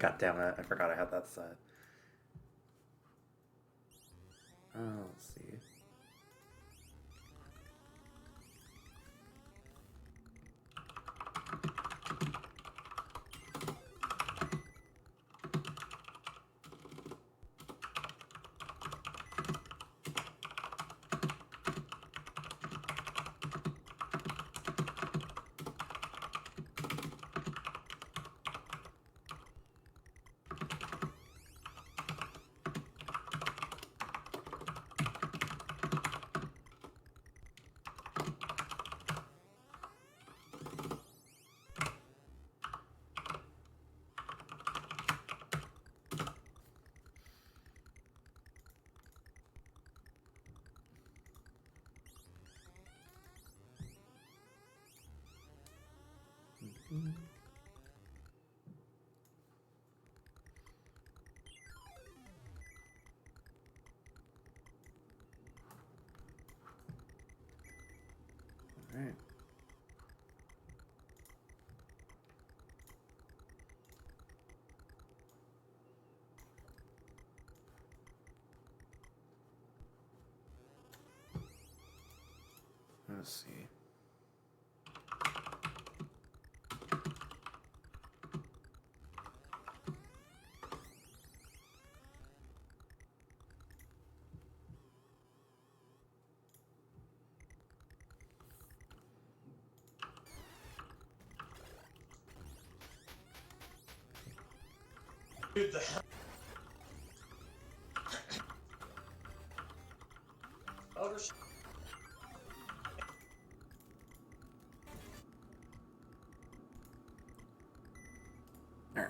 God damn it, I forgot I had that set. Let's see. All right. Let's see. Dude, the hell? Outer All right.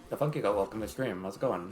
The Funky Goat, welcome to the stream. How's it going?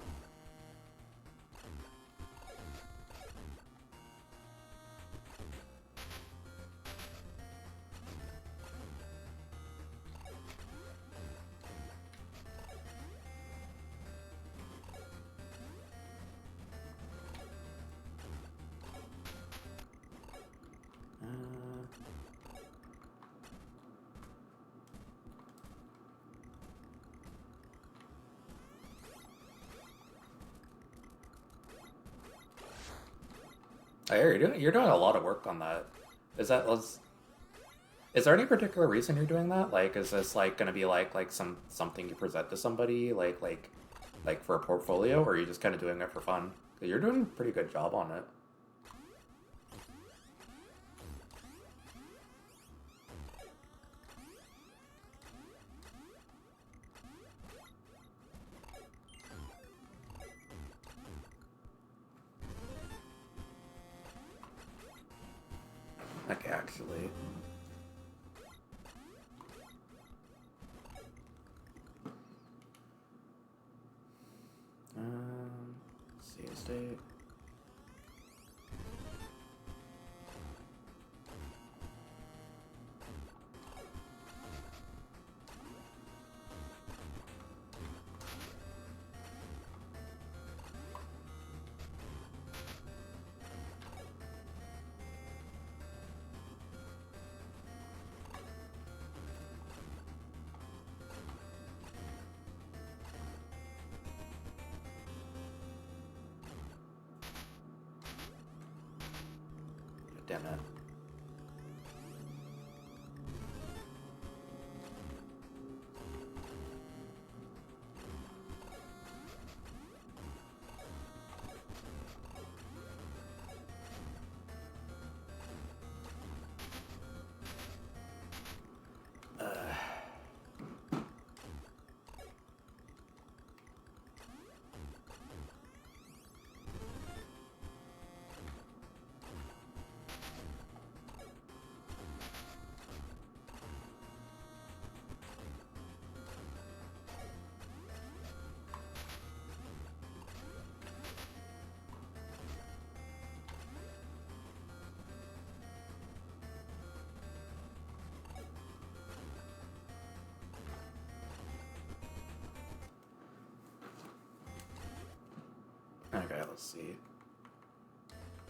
I hear you're doing a lot of work on that. Is that is there any particular reason you're doing that? Like, is this like gonna be like something you present to somebody like for a portfolio, or are you just kind of doing it for fun? 'Cause you're doing a pretty good job on it. Like actually. Save state. damn it. Okay, let's see.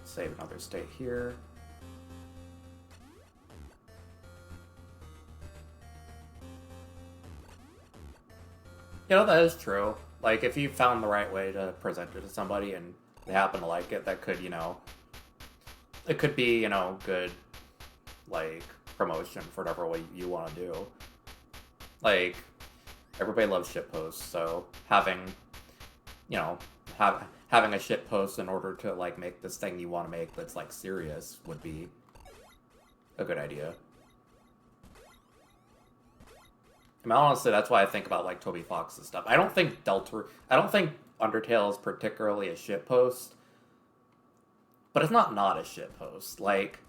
Save another state here. You know, that is true. Like, if you found the right way to present it to somebody and they happen to like it, that could, you know, it could be, you know, good, like, promotion for whatever way you want to do. Like, everybody loves shitposts, so having, you know, having a shitpost in order to, like, make this thing you want to make that's, like, serious would be a good idea. I mean, honestly, that's why I think about, like, Toby Fox's stuff. I don't think Undertale is particularly a shitpost, but it's not a shitpost. Like,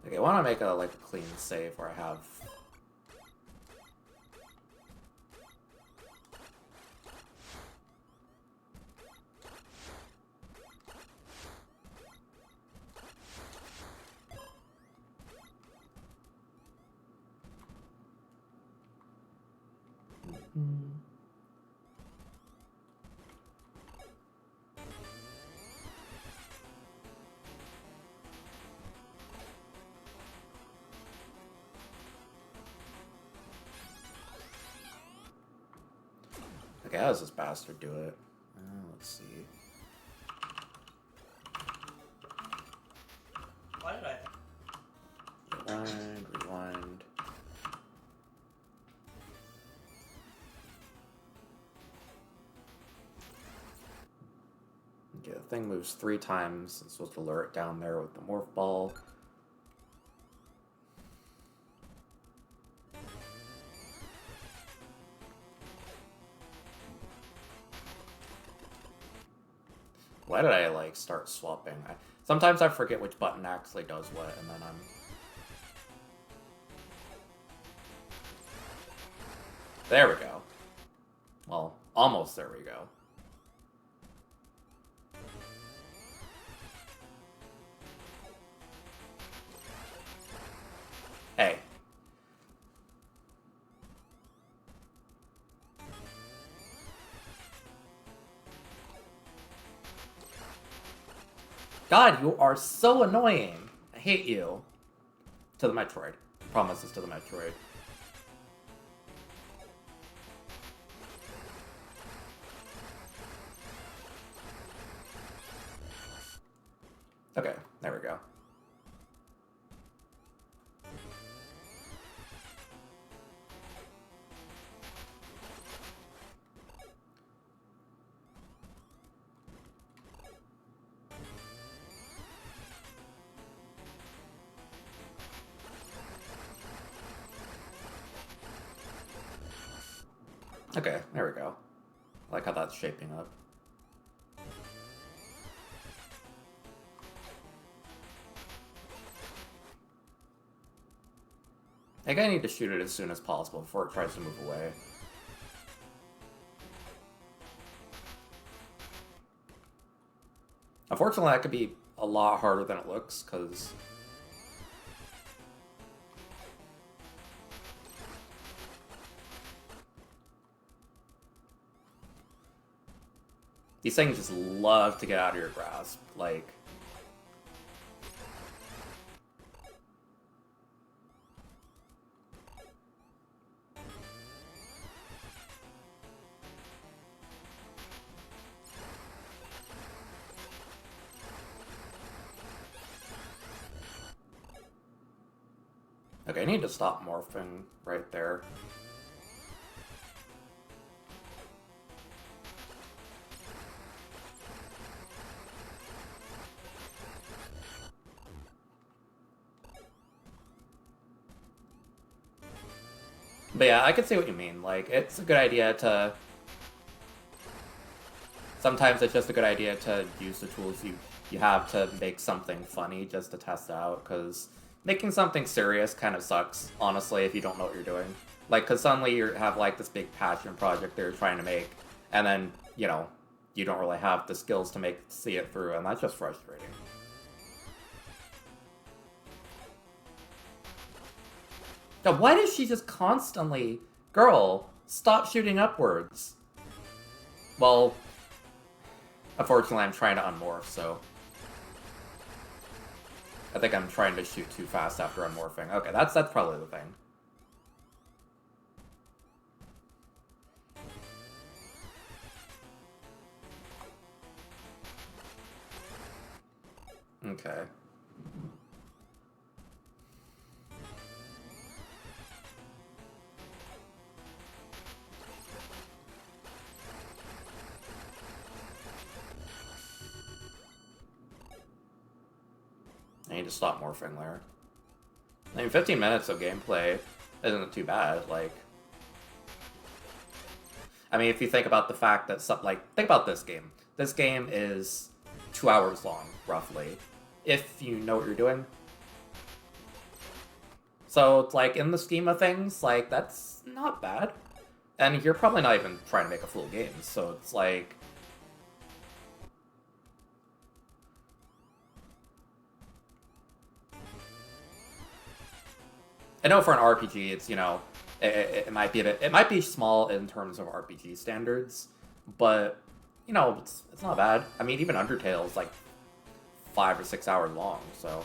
okay, I want to make a clean save where I have. Okay, how does this bastard do it? Let's see. Why did I? Rewind. Okay, the thing moves 3 times. It's supposed to lure it down there with the morph ball. Why did I, like, start swapping? Sometimes I forget which button actually does what, and then I'm... There we go. Well, almost there we go. Hey. God, you are so annoying. I hate you. To the Metroid. Promises to the Metroid. Okay, there we go. Okay, there we go. I like how that's shaping up. I think I need to shoot it as soon as possible before it tries to move away. Unfortunately, that could be a lot harder than it looks, because... these things just love to get out of your grasp, like... Okay, I need to stop morphing right there. But yeah, I can see what you mean. Like, it's a good idea to... sometimes it's just a good idea to use the tools you have to make something funny just to test it out, because making something serious kind of sucks, honestly, if you don't know what you're doing. Like, because suddenly you have, like, this big passion project that you're trying to make, and then, you know, you don't really have the skills to see it through, and that's just frustrating. Now, why does she just constantly... Girl, stop shooting upwards. Well, unfortunately, I'm trying to unmorph, so... I think I'm trying to shoot too fast after unmorphing. Okay, that's probably the thing. Okay. I need to stop morphing there. I mean, 15 minutes of gameplay isn't too bad, like... I mean, if you think about the fact that, think about this game. This game is 2 hours long, roughly, if you know what you're doing. So, like, in the scheme of things, like, that's not bad. And you're probably not even trying to make a full game, so it's like... I know for an RPG, it's, you know, it might be a bit... It might be small in terms of RPG standards, but, you know, it's not bad. I mean, even Undertale's, like, 5 or 6 hours long, so...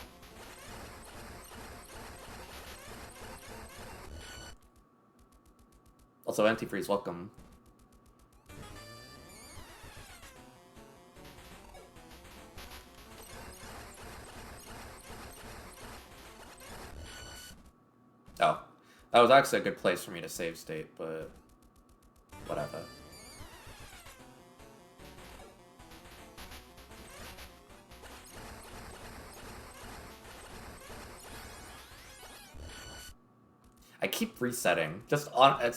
Also, Antifreeze, welcome. Oh, that was actually a good place for me to save state, but whatever. I keep resetting. It's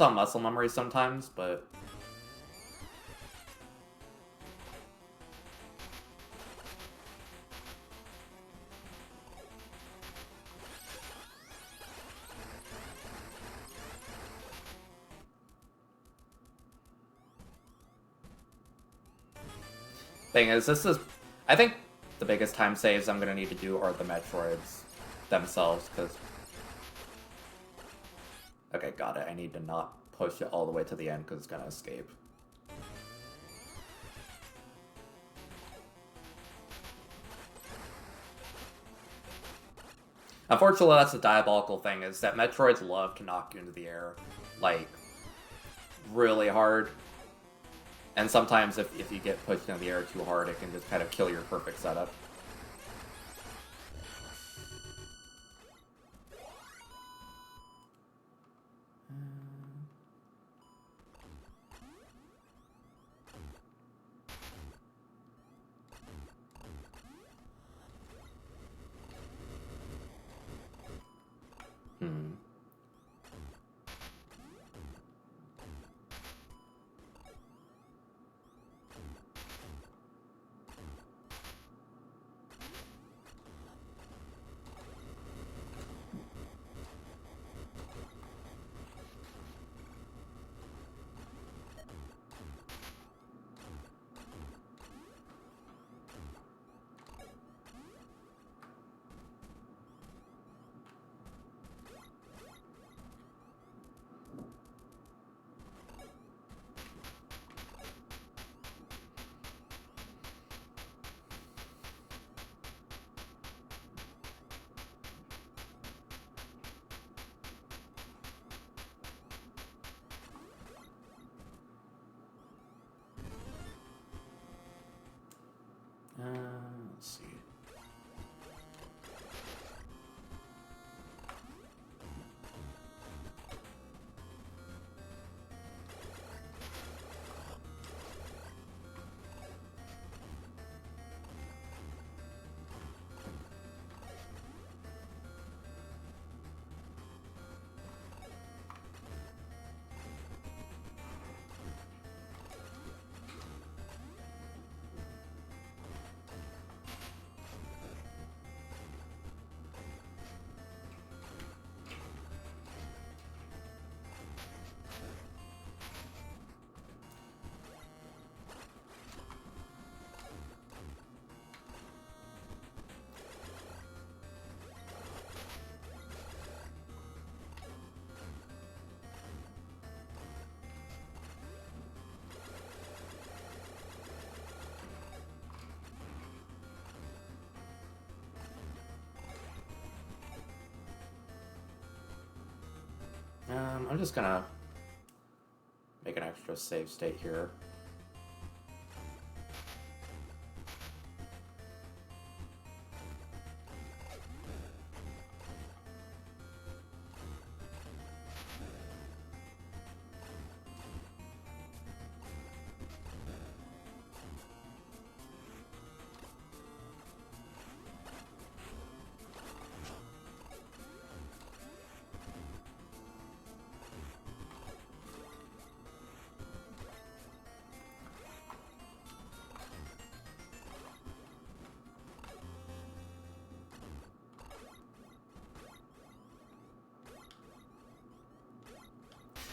on muscle memory sometimes, but... Thing is, I think the biggest time saves I'm gonna need to do are the Metroids themselves, because... Okay, got it. I need to not push it all the way to the end, because it's gonna escape. Unfortunately, that's the diabolical thing, is that Metroids love to knock you into the air, like, really hard. And sometimes if you get pushed into the air too hard, it can just kind of kill your perfect setup. I'm just gonna make an extra save state here.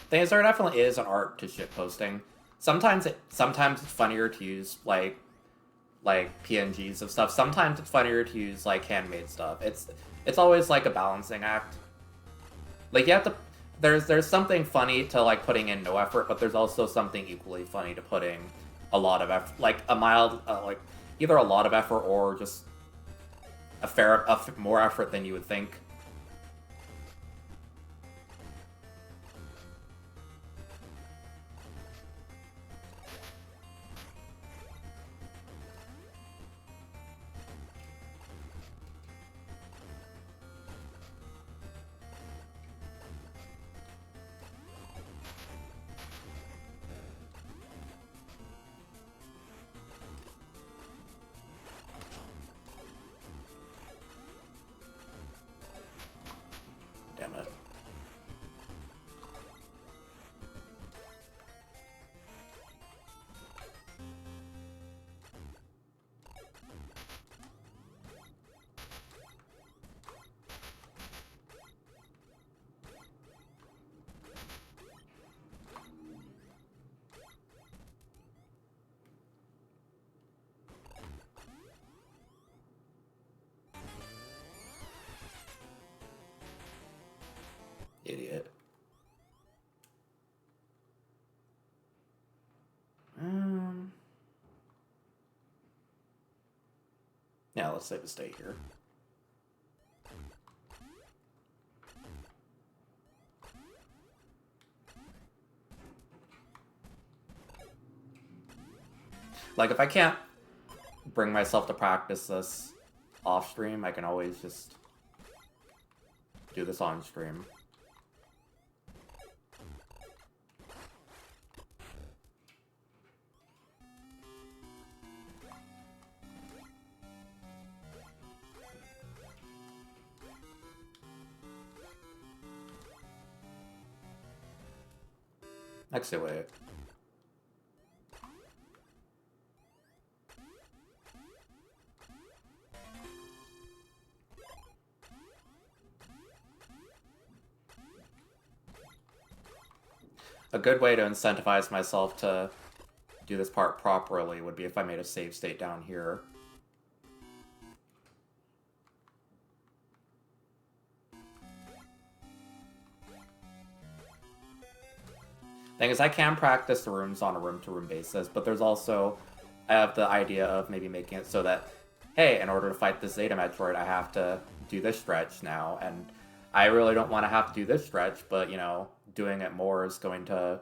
Thing is, there definitely is an art to shit posting. Sometimes it's funnier to use like PNGs of stuff. Sometimes it's funnier to use like handmade stuff. It's always like a balancing act. Like you have to there's something funny to like putting in no effort, but there's also something equally funny to putting a lot of effort, like a mild like either a lot of effort or just more effort than you would think. Damn it. Idiot. Yeah, let's save a state here. Like, if I can't bring myself to practice this off stream, I can always just do this on stream. Actually, wait. A good way to incentivize myself to do this part properly would be if I made a save state down here. Thing is, I can practice the rooms on a room-to-room basis, but there's also, I have the idea of maybe making it so that, hey, in order to fight this Zeta Metroid, I have to do this stretch now, and I really don't want to have to do this stretch, but, you know, doing it more is going to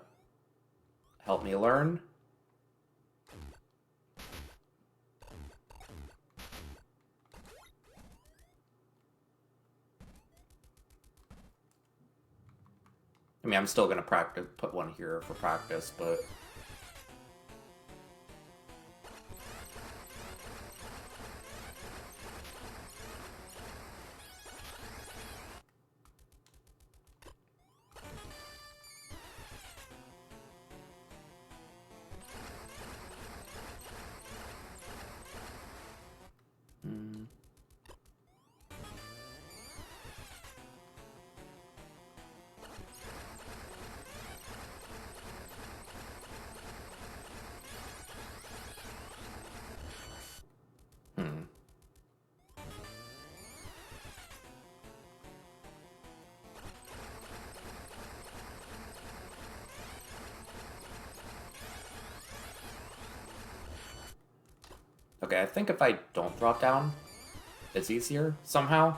help me learn. I mean, I'm still going to put one here for practice, but... Okay, I think if I don't drop down, it's easier somehow.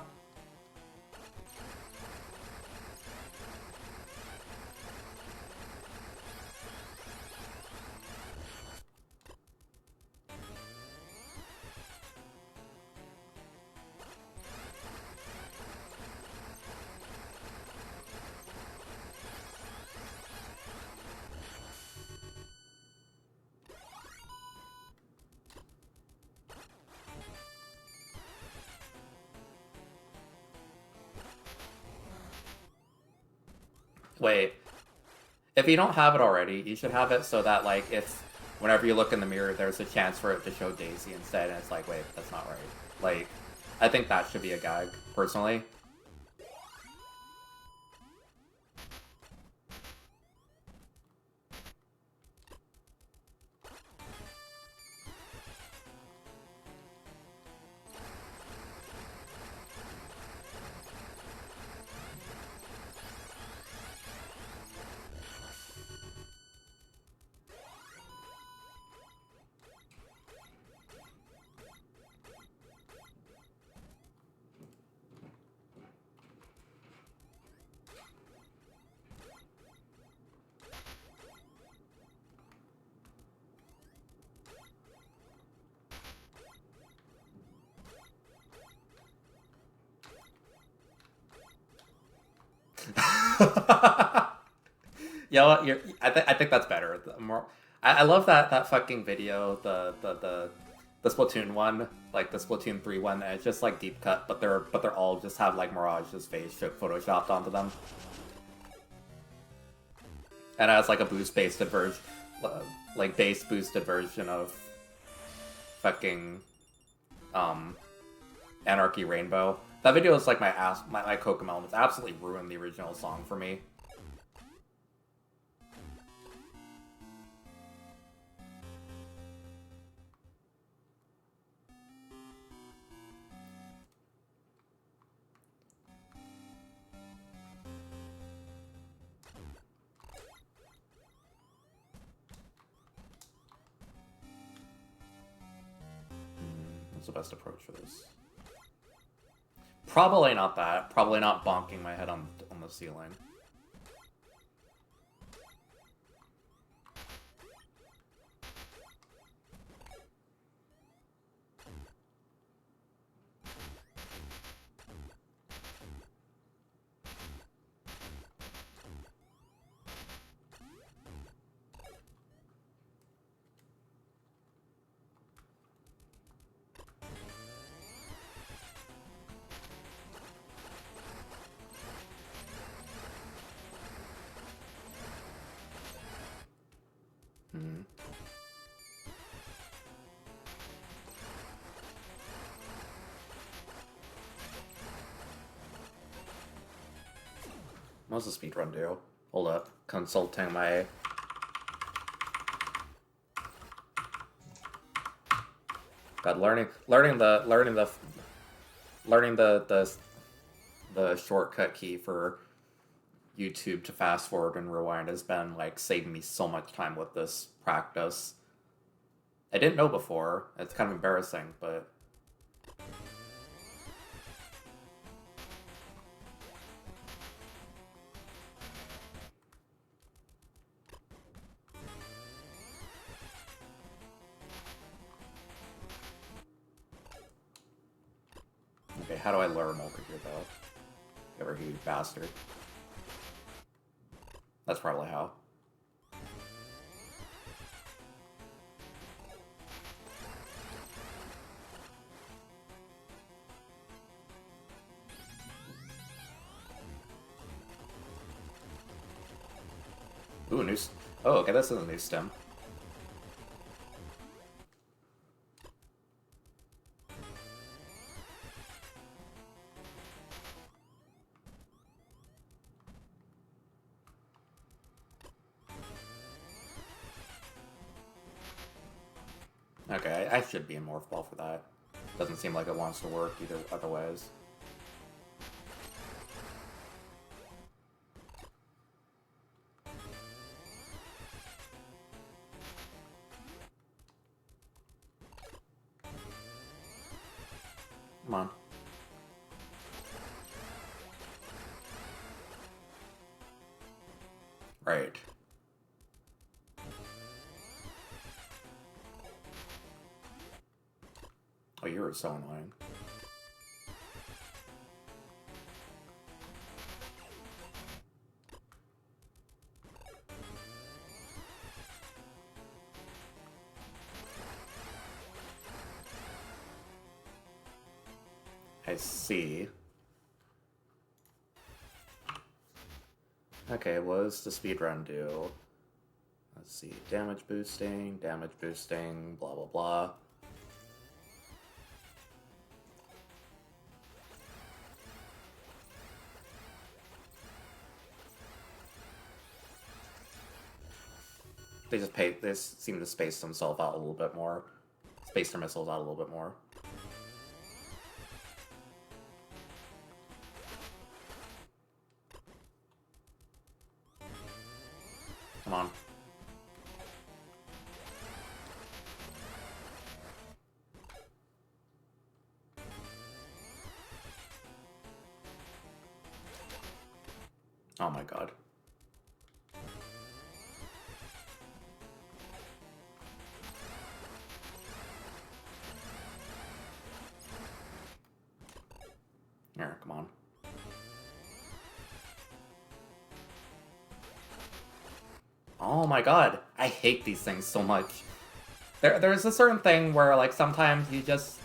Wait, if you don't have it already, you should have it so that, like, if whenever you look in the mirror, there's a chance for it to show Daisy instead, and it's like, wait, that's not right. Like, I think that should be a gag, personally. You know what? I think that's better. I love that fucking video, the Splatoon one, like the Splatoon 3 one. And it's just like deep cut, but they're all just have like Mirage's face photoshopped onto them, and it has like a boost boosted version, like base boosted version of fucking Anarchy Rainbow. That video is like my Cocomelon. It's absolutely ruined the original song for me. What's the best approach for this? Probably not that. Probably not bonking my head on the ceiling. What does the speedrun do? Hold up. Consulting my... God, learning the shortcut key for YouTube to fast forward and rewind has been like saving me so much time with this practice. I didn't know before. It's kind of embarrassing, but okay, how do I learn over here though? Over here, you bastard. That's probably how. Ooh, new... Oh, okay, this is a new stem. Okay, I should be in Morph Ball for that. Doesn't seem like it wants to work either otherwise. Come on. Right. Oh, you were so annoying. I see. Okay, what does the speedrun do? Let's see, damage boosting, blah blah blah. They seem to space themselves out a little bit more. Space their missiles out a little bit more. Come on. Oh my god. Here, come on. Oh my god. I hate these things so much. There's a certain thing where, like, sometimes you just...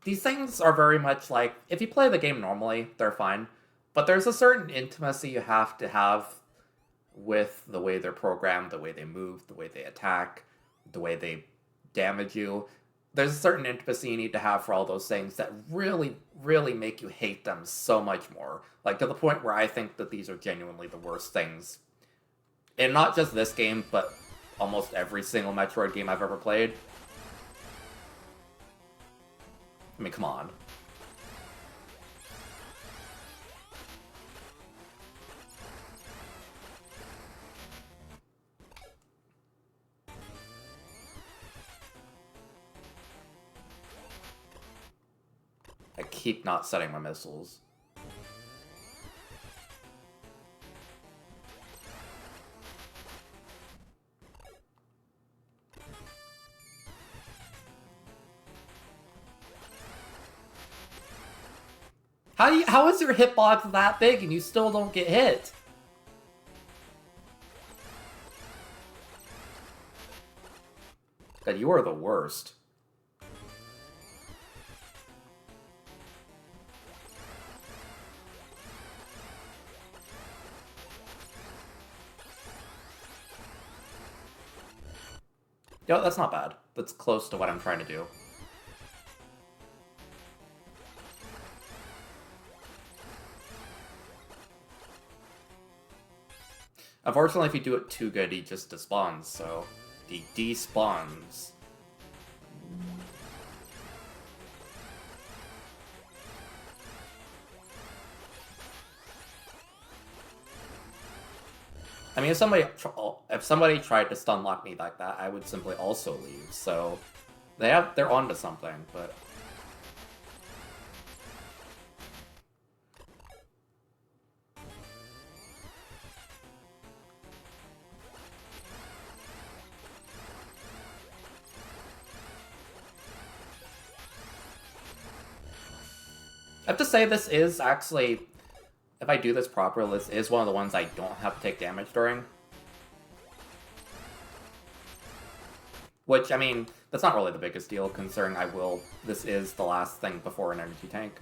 These things are very much like, if you play the game normally, they're fine. But there's a certain intimacy you have to have with the way they're programmed, the way they move, the way they attack, the way they damage you. There's a certain intimacy you need to have for all those things that really, really make you hate them so much more. Like, to the point where I think that these are genuinely the worst things. And not just this game, but almost every single Metroid game I've ever played. I mean, come on. I keep not setting my missiles. How is your hitbox that big and you still don't get hit? God, you are the worst. Yo, that's not bad. That's close to what I'm trying to do. Unfortunately, if you do it too good, he just despawns, so... He despawns. I mean, if somebody tried to stun lock me like that, I would simply also leave, so... They're onto something, but... I have to say, this is actually, if I do this properly, this is one of the ones I don't have to take damage during. Which, I mean, that's not really the biggest deal, considering this is the last thing before an energy tank.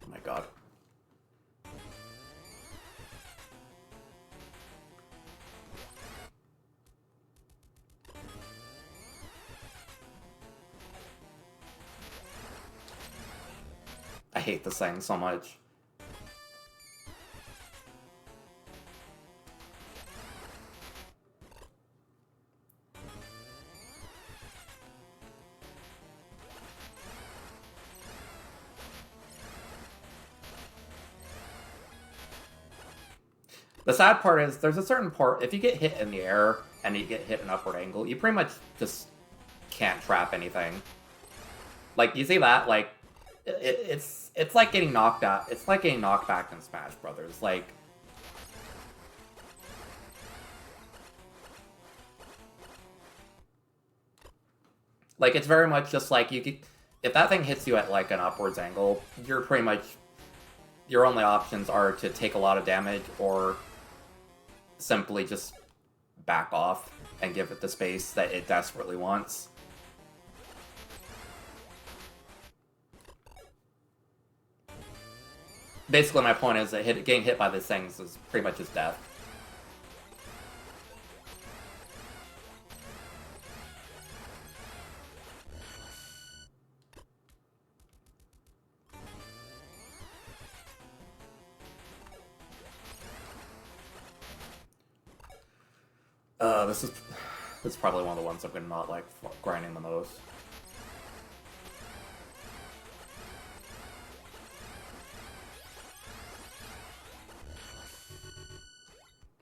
Oh my god. I hate this thing so much. The sad part is, there's a certain part, if you get hit in the air and you get hit an upward angle, you pretty much just can't trap anything. Like, you see that? Like, it's like getting knocked out. It's like getting knocked back in Smash Brothers. Like, it's very much just like, if that thing hits you at like an upwards angle, you're pretty much your only options are to take a lot of damage or simply just back off and give it the space that it desperately wants. Basically, my point is that getting hit by these things is pretty much his death. This is probably one of the ones I'm gonna not like grinding the most.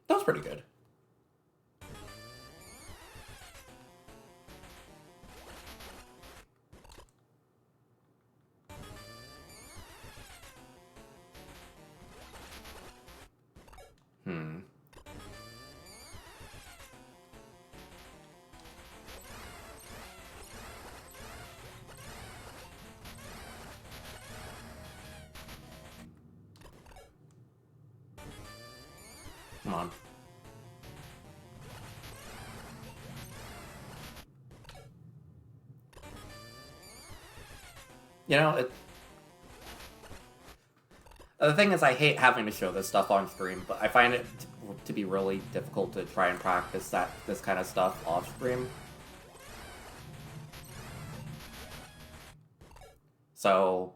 That was pretty good. Come on. You know, the thing is, I hate having to show this stuff on stream, but I find it to be really difficult to try and practice this kind of stuff off stream. So,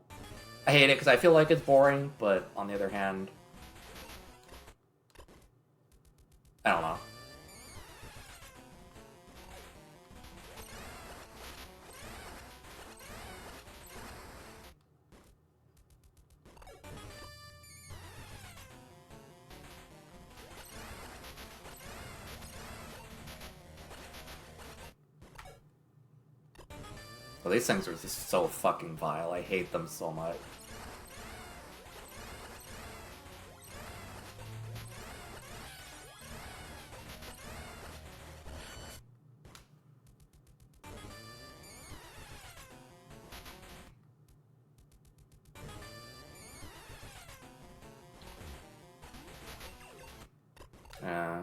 I hate it because I feel like it's boring, but on the other hand, I don't know. Well, these things are just so fucking vile. I hate them so much. Yeah.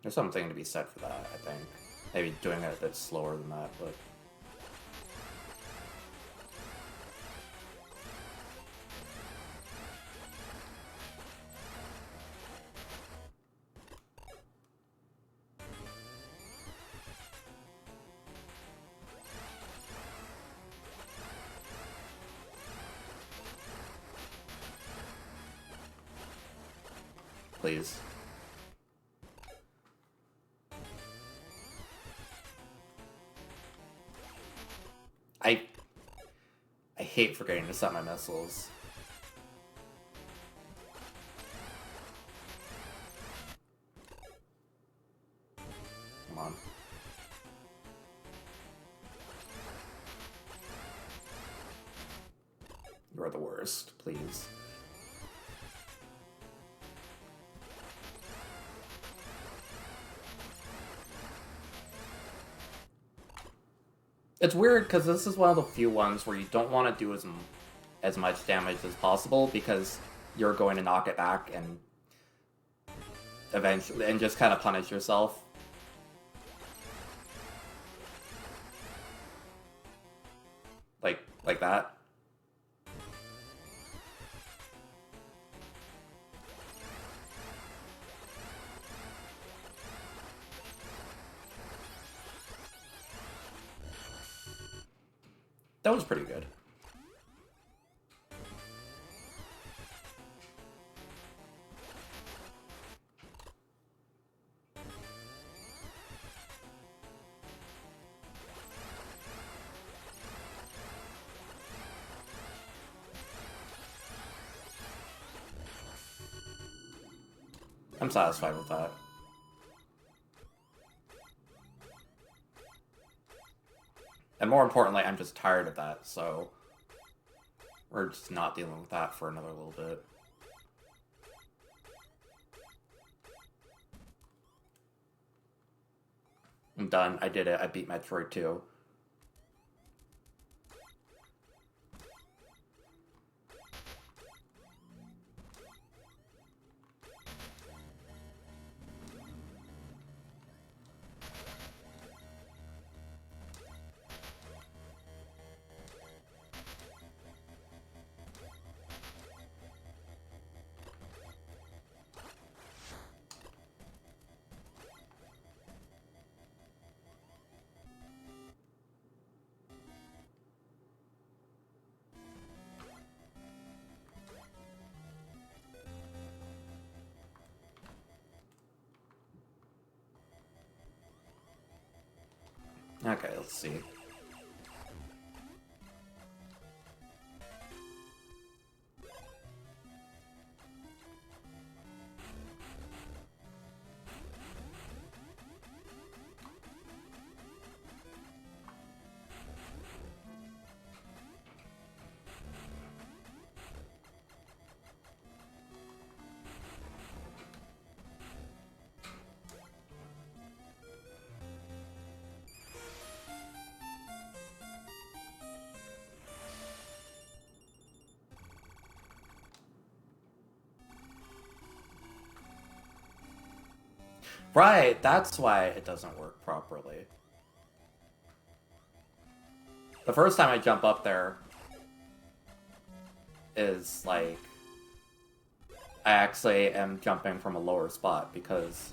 There's something to be said for that, I think. Maybe doing it a bit slower than that, but... Please. I hate forgetting to set my missiles. Come on. You're the worst, please. It's weird because this is one of the few ones where you don't want to do as much damage as possible because you're going to knock it back and eventually and just kind of punish yourself. Like that. That was pretty good. I'm satisfied with that. And more importantly, I'm just tired of that, so we're just not dealing with that for another little bit. done. I did it. I beat Metroid 2. Okay, let's see. Right, that's why it doesn't work properly. The first time I jump up there is like I actually am jumping from a lower spot because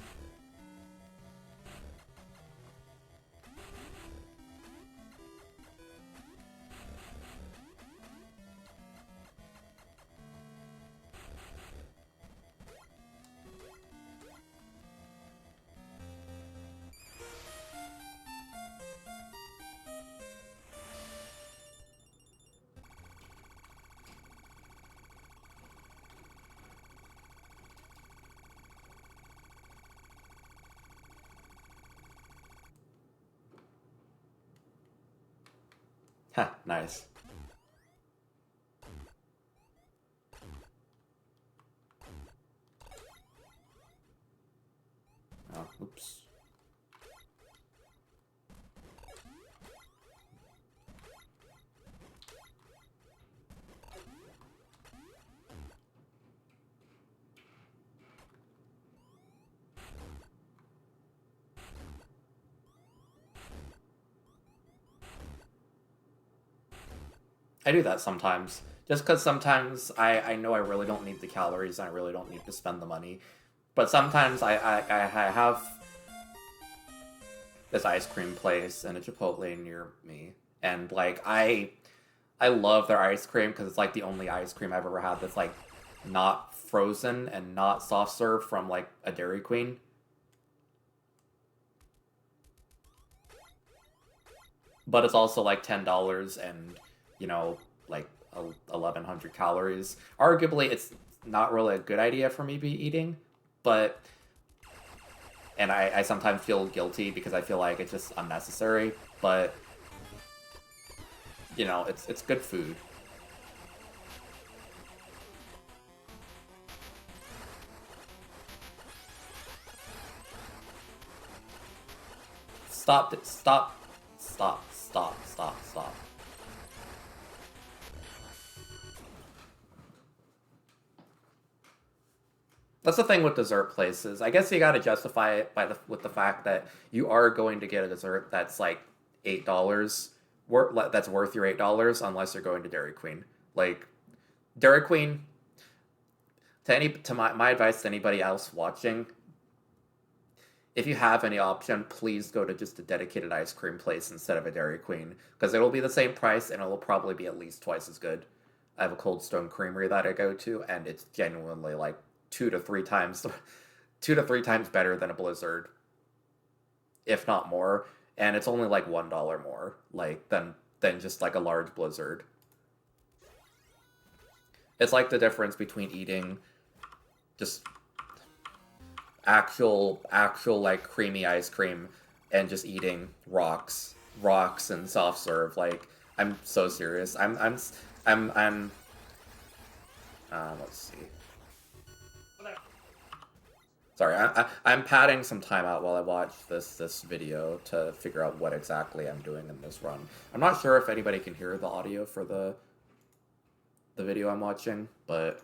huh, nice. Oh, oops. I do that sometimes. Just because sometimes I know I really don't need the calories and I really don't need to spend the money. But sometimes I have this ice cream place and a Chipotle near me. And like I love their ice cream because it's like the only ice cream I've ever had that's like not frozen and not soft serve from like a Dairy Queen. But it's also like $10 and you know like 1,100 calories. Arguably, it's not really a good idea for me to be eating, but and I sometimes feel guilty because I feel like it's just unnecessary. But you know, it's good food. Stop! Stop! Stop! Stop! Stop! Stop! That's the thing with dessert places. I guess you got to justify it by with the fact that you are going to get a dessert that's like $8, that's worth your $8 unless you're going to Dairy Queen. Like Dairy Queen, my advice to anybody else watching, if you have any option, please go to just a dedicated ice cream place instead of a Dairy Queen because it'll be the same price and it'll probably be at least twice as good. I have a Cold Stone Creamery that I go to, and it's genuinely like 2 to 3 times, 2 to 3 times better than a Blizzard, if not more. And it's only like $1 more, like than just like a large Blizzard. It's like the difference between eating just actual like creamy ice cream and just eating rocks and soft serve. Like I'm so serious. Let's see. Sorry, I'm padding some time out while I watch this video to figure out what exactly I'm doing in this run. I'm not sure if anybody can hear the audio for the video I'm watching, but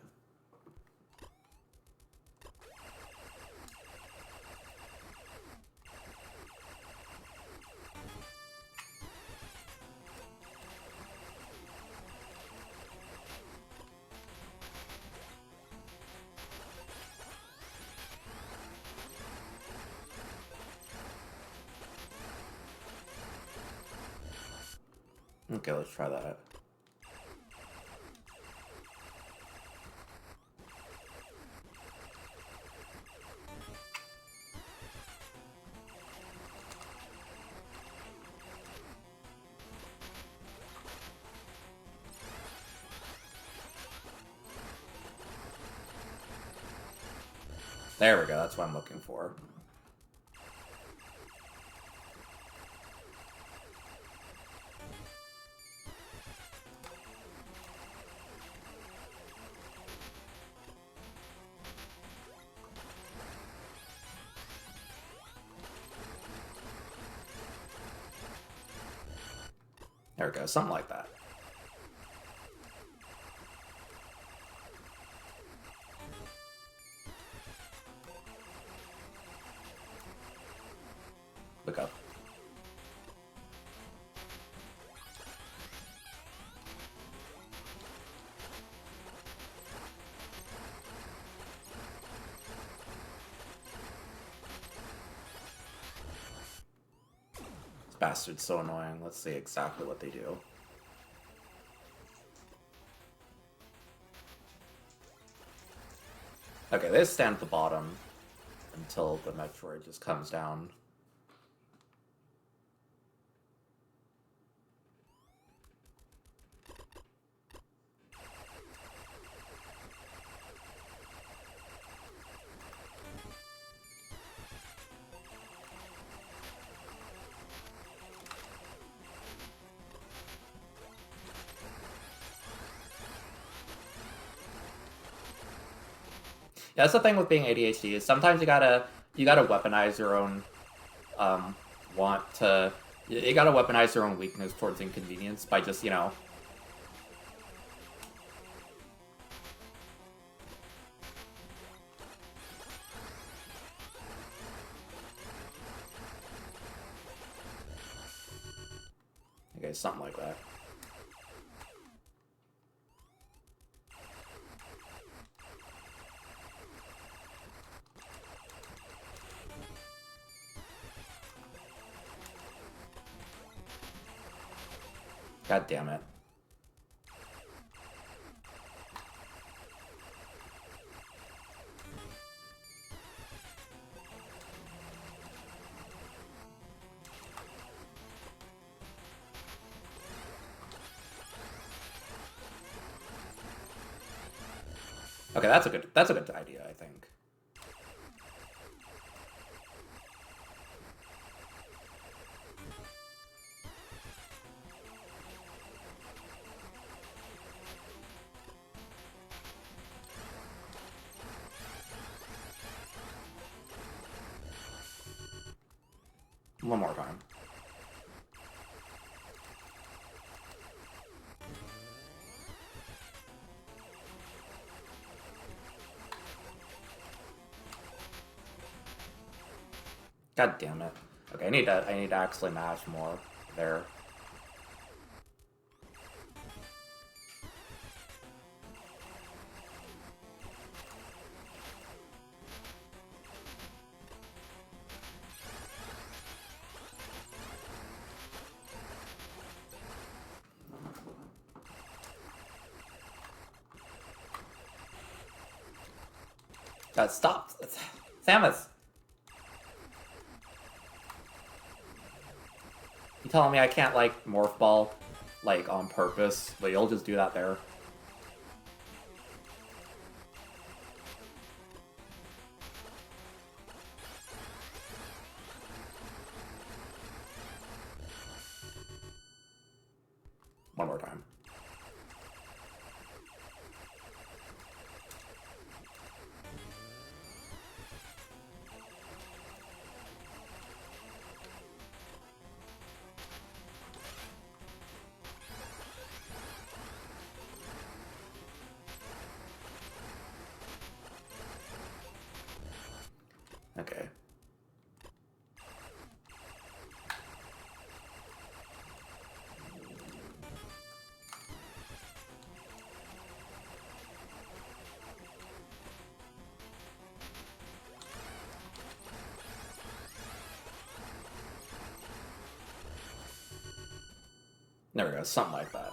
okay, let's try that. There we go, that's what I'm looking for. There we go, something like that. Look up. This bastard's so annoying. Let's see exactly what they do. Okay, they stand at the bottom until the Metroid just comes down. Yeah, that's the thing with being ADHD is sometimes you gotta weaponize your own want to. You gotta weaponize your own weakness towards inconvenience by just, you know. Okay, something like that. God damn it. Okay, that's a good idea, I think. One more time. God damn it. Okay, I need to actually mash more there. God, stop! Samus! You telling me I can't, like, Morph Ball, like, on purpose, but you'll just do that there? One more time. Okay. There we go, something like that.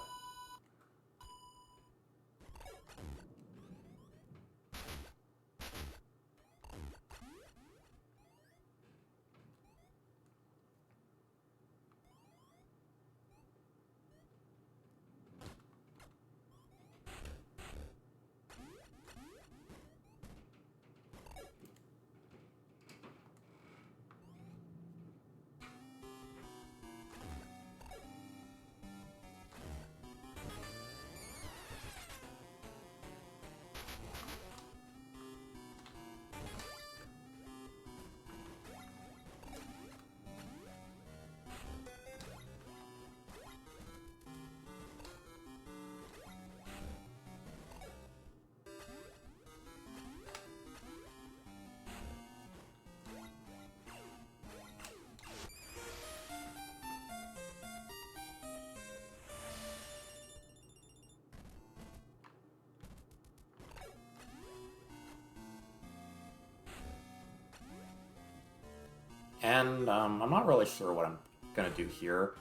And I'm not really sure what I'm gonna do here.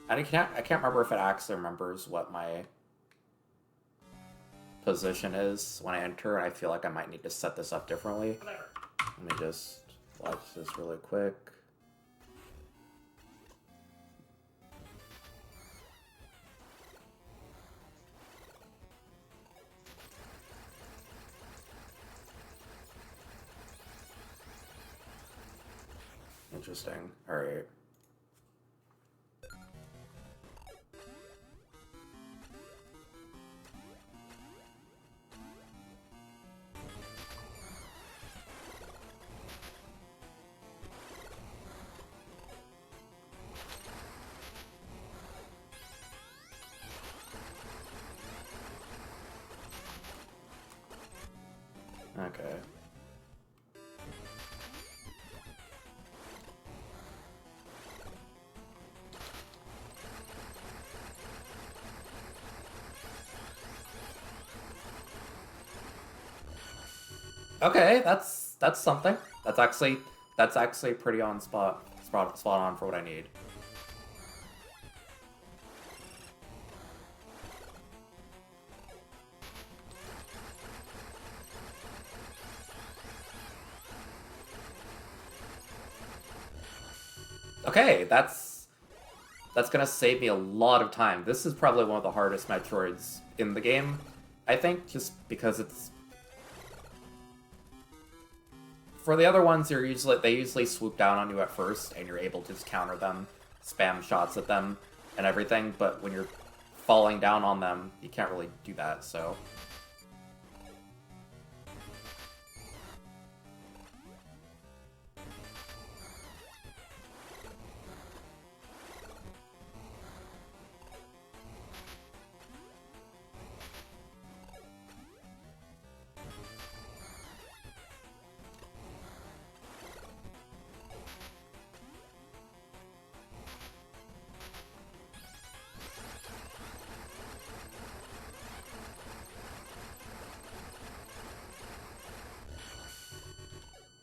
I can't remember if it actually remembers what my position is when I enter. I feel like I might need to set this up differently. Whatever. Let me just watch this really quick. Interesting. All right. Okay. Okay, that's something. That's actually pretty on spot on for what I need. Okay, that's gonna save me a lot of time. This is probably one of the hardest Metroids in the game, I think, just because it's... For the other ones, they usually swoop down on you at first, and you're able to just counter them, spam shots at them, and everything, but when you're falling down on them, you can't really do that, so...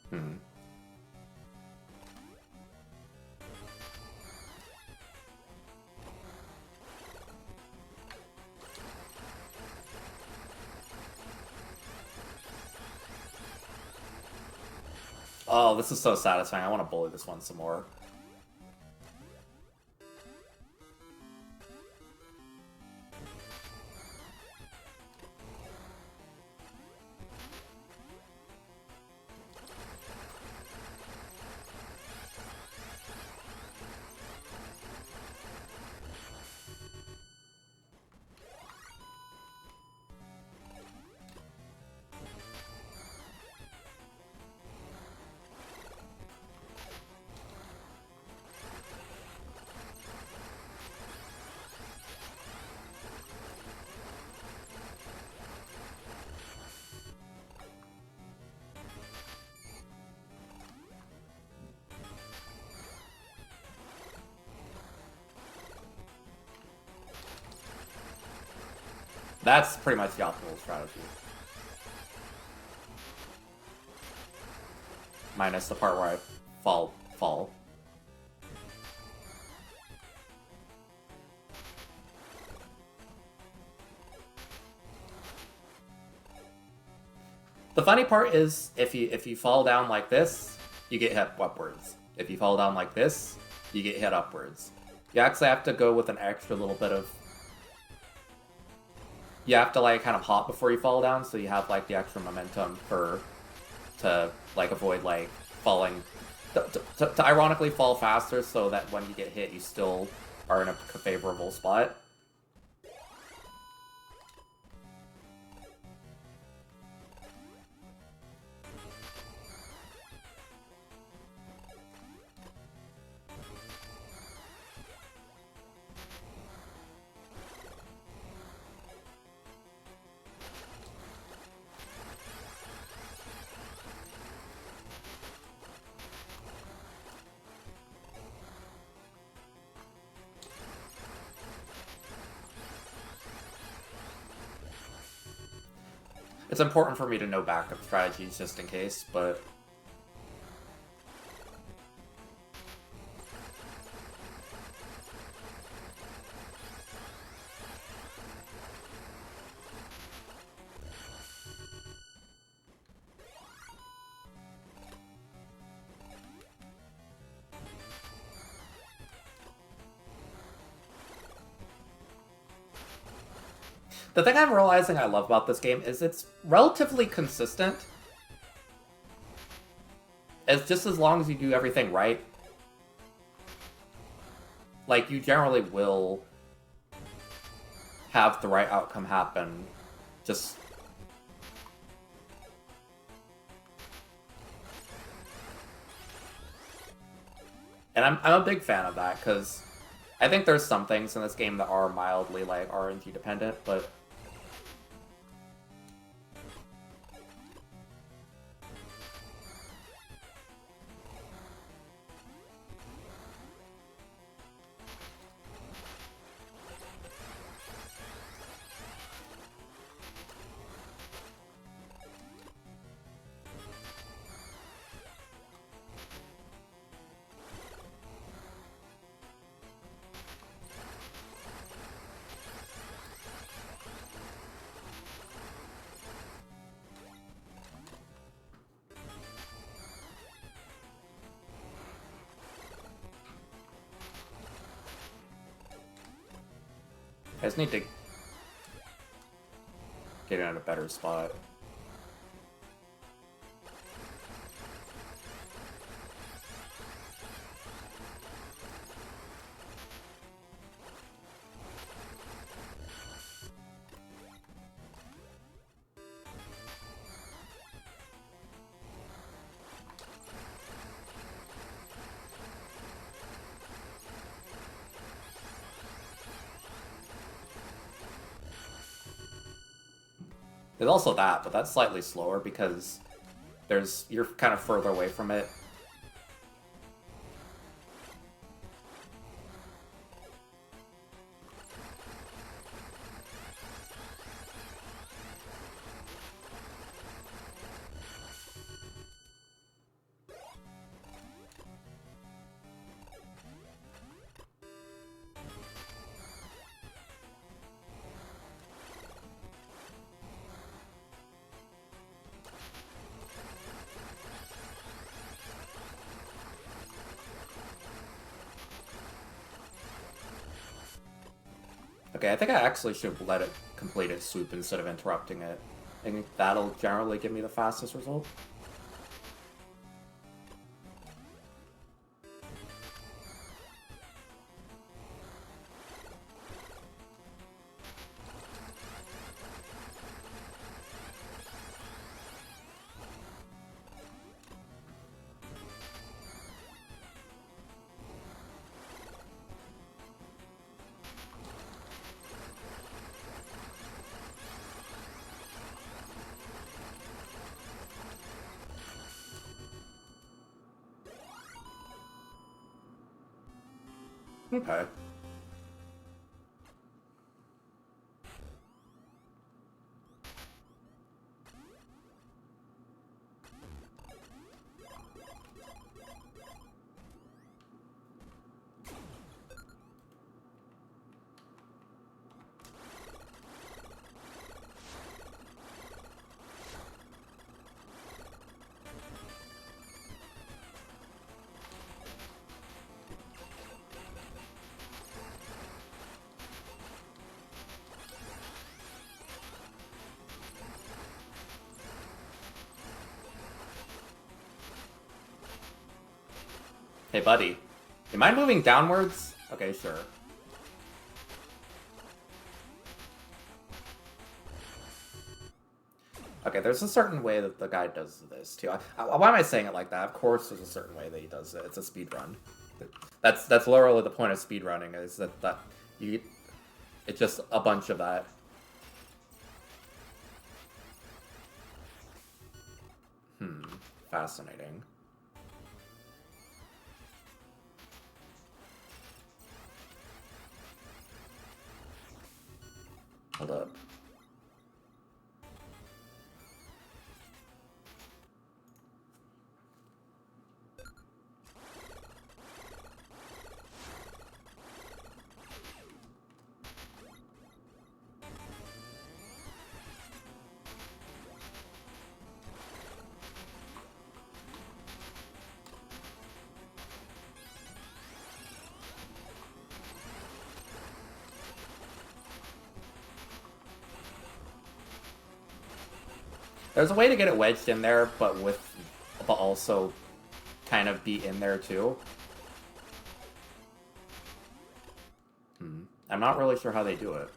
Hmm. Oh, this is so satisfying. I want to bully this one some more. That's pretty much the optimal strategy. Minus the part where I fall. The funny part is if you fall down like this, you get hit upwards. If you fall down like this, you get hit upwards. You actually have to go with an extra little bit of... You have to like kind of hop before you fall down, so you have like the extra momentum to like avoid like falling... To ironically fall faster so that when you get hit, you still are in a favorable spot. It's important for me to know backup strategies just in case, but... The thing I'm realizing I love about this game is it's relatively consistent. It's just as long as you do everything right. Like, you generally will have the right outcome happen. Just... And I'm a big fan of that, because I think there's some things in this game that are mildly, like, RNG dependent, but... I just need to get in a better spot. There's also that, but that's slightly slower because you're kind of further away from it. Okay, I think I actually should let it complete its swoop instead of interrupting it. I think that'll generally give me the fastest result. Okay. Hey, buddy. You mind moving downwards? Okay, sure. Okay, there's a certain way that the guy does this, too. Why am I saying it like that? Of course there's a certain way that he does it. It's a speed run. That's literally the point of speed running, is that you... It's just a bunch of that. Fascinating. Hold up. There's a way to get it wedged in there, but also kind of be in there too. I'm not really sure how they do it.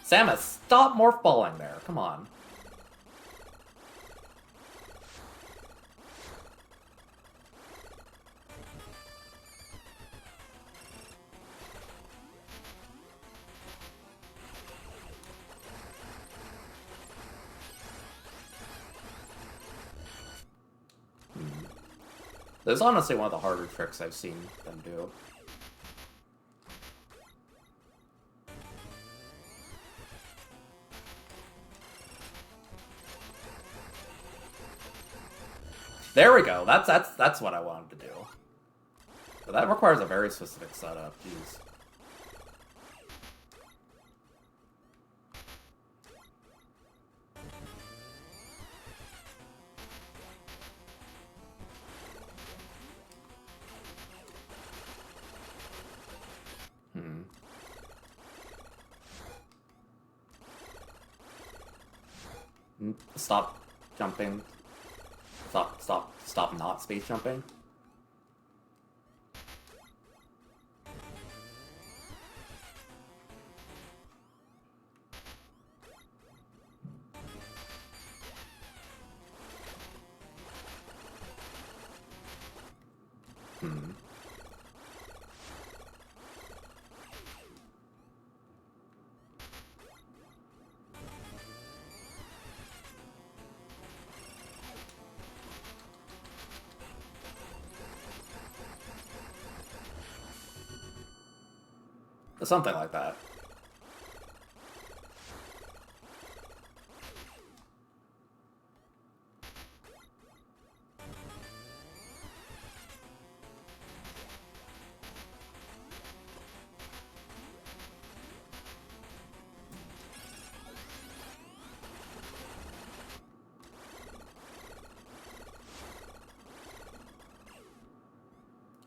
Samus, stop morph balling there. Come on. This is honestly one of the harder tricks I've seen them do. There we go. That's what I wanted to do. But that requires a very specific setup. Jeez. Stop jumping. Stop not space jumping. Something like that.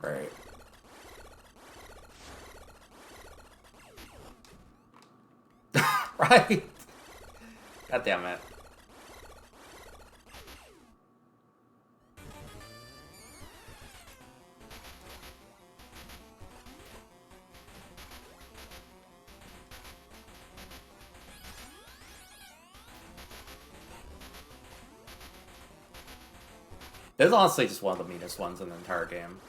Right. Right? God damn it. This is honestly just one of the meanest ones in the entire game.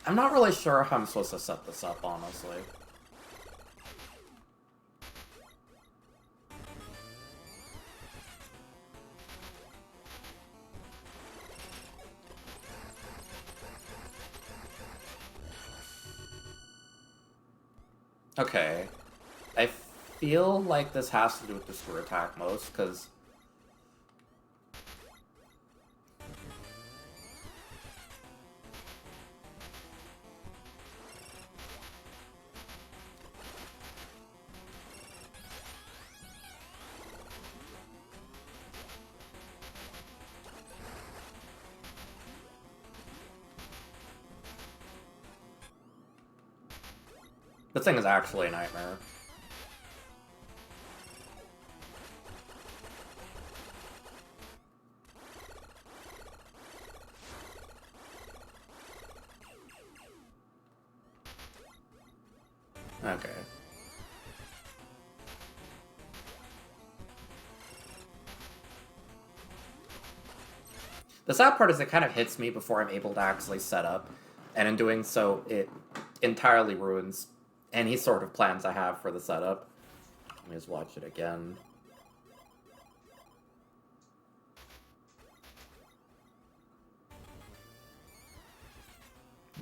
I'm not really sure how I'm supposed to set this up, honestly. Okay. I feel like this has to do with the screw attack most, because... This thing is actually a nightmare. Okay. The sad part is it kind of hits me before I'm able to actually set up, and in doing so, it entirely ruins any sort of plans I have for the setup. Let me just watch it again.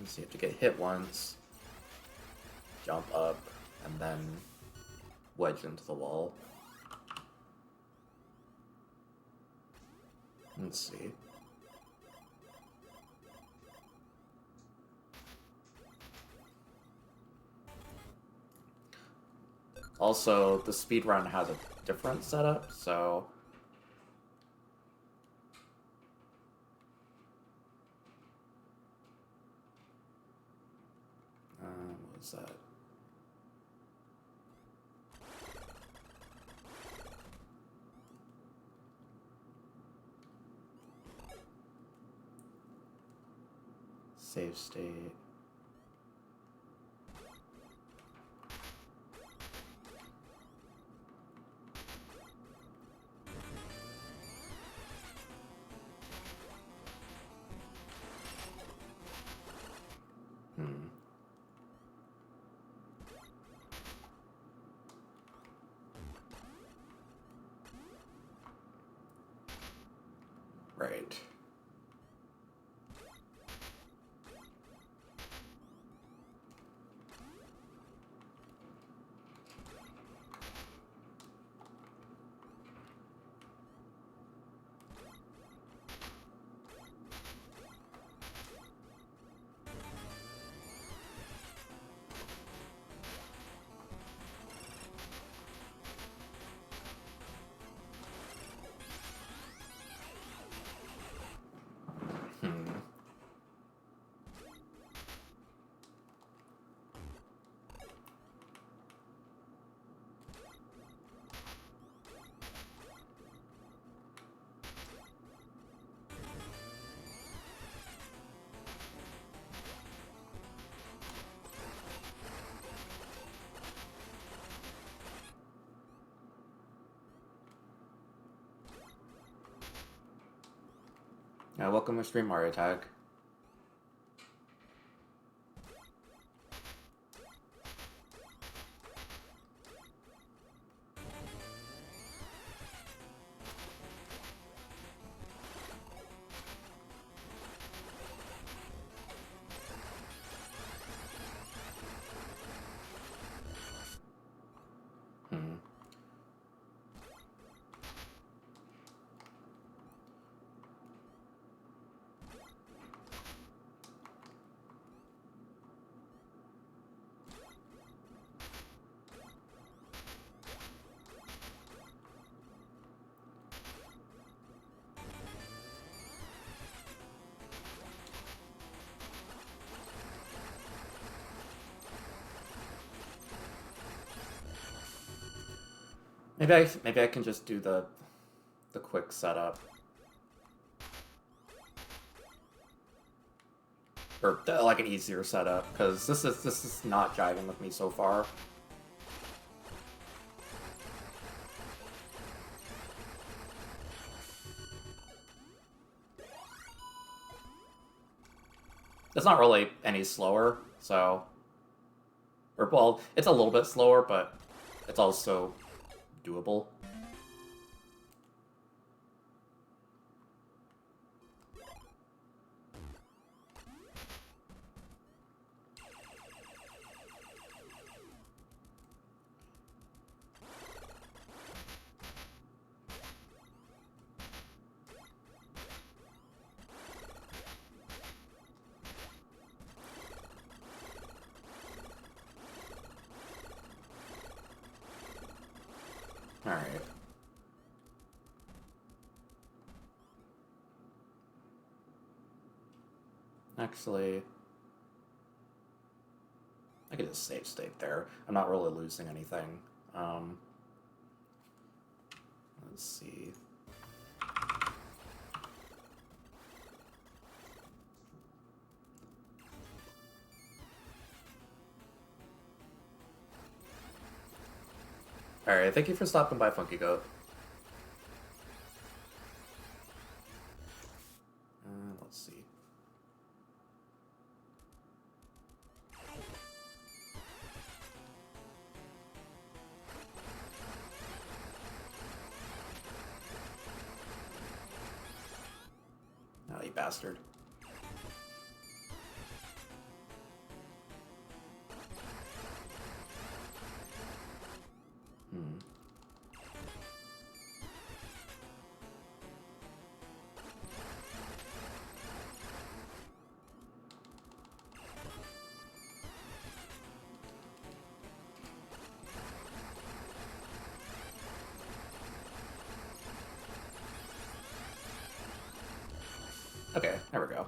So you have to get hit once, jump up, and then wedge into the wall. Let's see. Also, the speedrun has a different setup, so... what is that? Save state. Right. Welcome to Stream Mario Tag. Maybe I can just do the quick setup. Or like an easier setup, because this is not jiving with me so far. It's not really any slower, so... Or, well, it's a little bit slower, but it's also doable. Alright. Actually, I could just save state there. I'm not really losing anything. Let's see. Alright, thank you for stopping by, Funky Goat. Let's see. Oh, you bastard. Okay, there we go.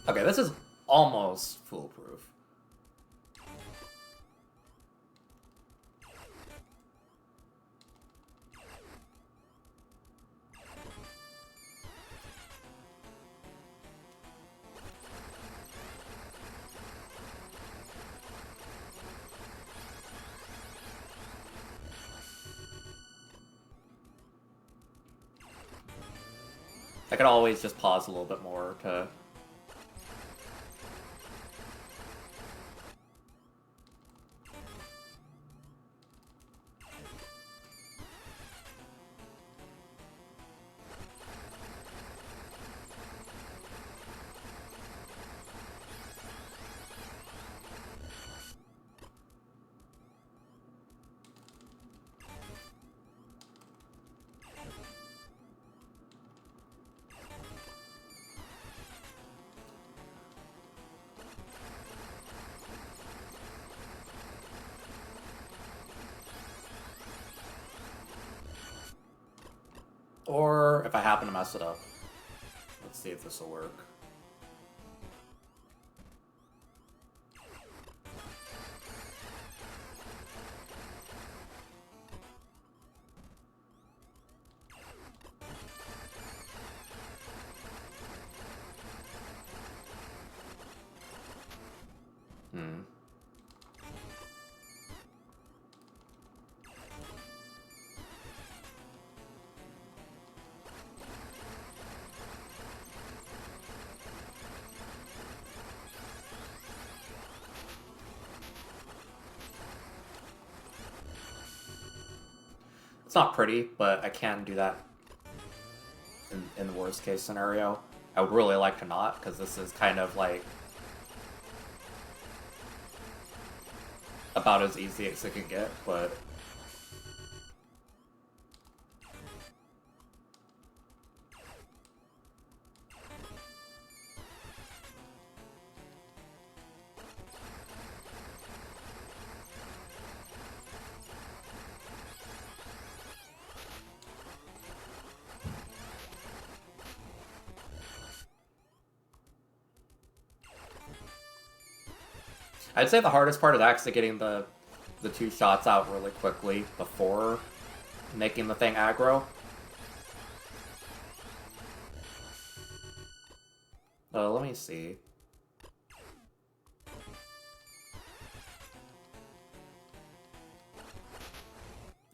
Okay, this is almost foolproof. I could always just pause a little bit more to... Or if I happen to mess it up. Let's see if this will work. It's not pretty, but I can do that in the worst case scenario. I would really like to not, because this is kind of like about as easy as it can get, but... I'd say the hardest part is actually getting the two shots out really quickly before making the thing aggro. Oh, let me see.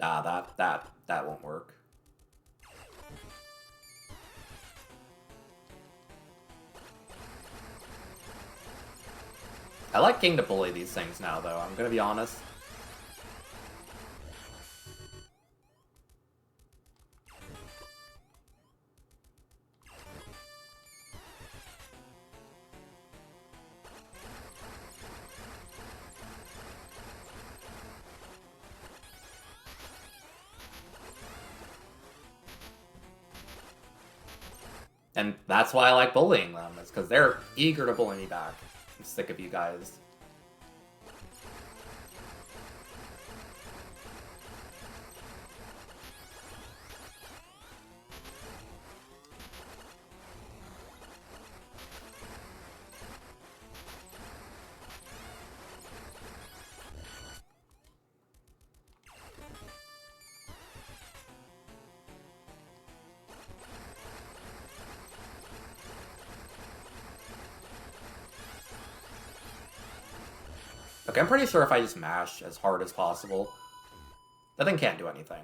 Ah, that won't work. I like getting to bully these things now, though, I'm gonna be honest. And that's why I like bullying them, is because they're eager to bully me back. I'm sick of you guys. Okay, I'm pretty sure if I just mash as hard as possible, that thing can't do anything.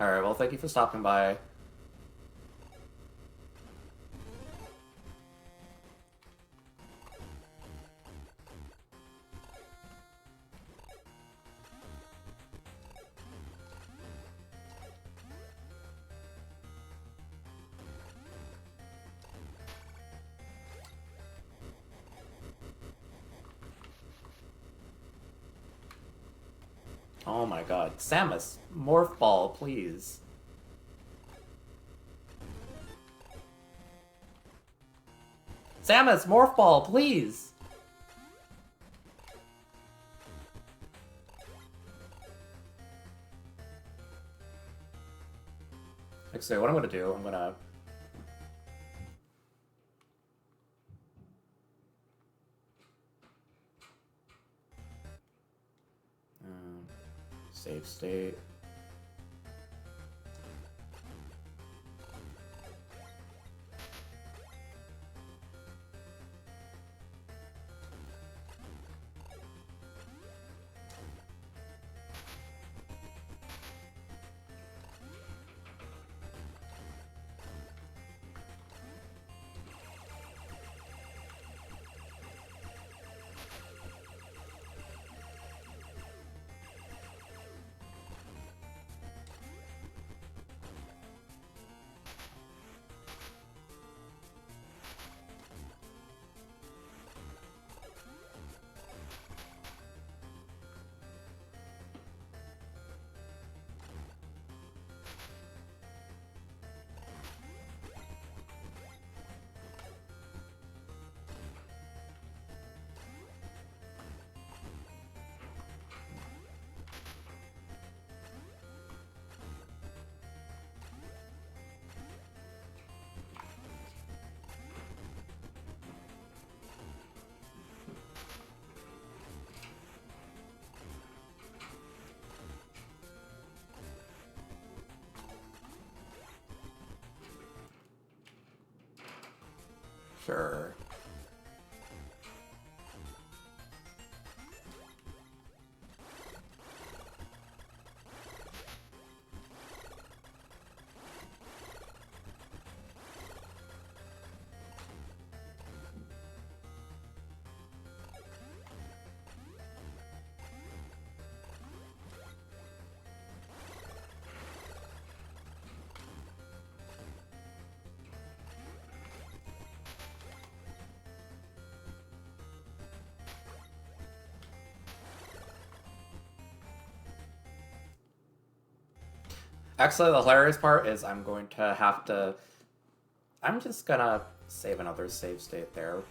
Alright, well, thank you for stopping by. Oh my god. Samus, morph ball, please. Samus, morph ball, please! Actually, what I'm gonna do, I'm gonna... save state. Sure. Actually, the hilarious part is I'm going to have to... I'm just gonna save another save state there.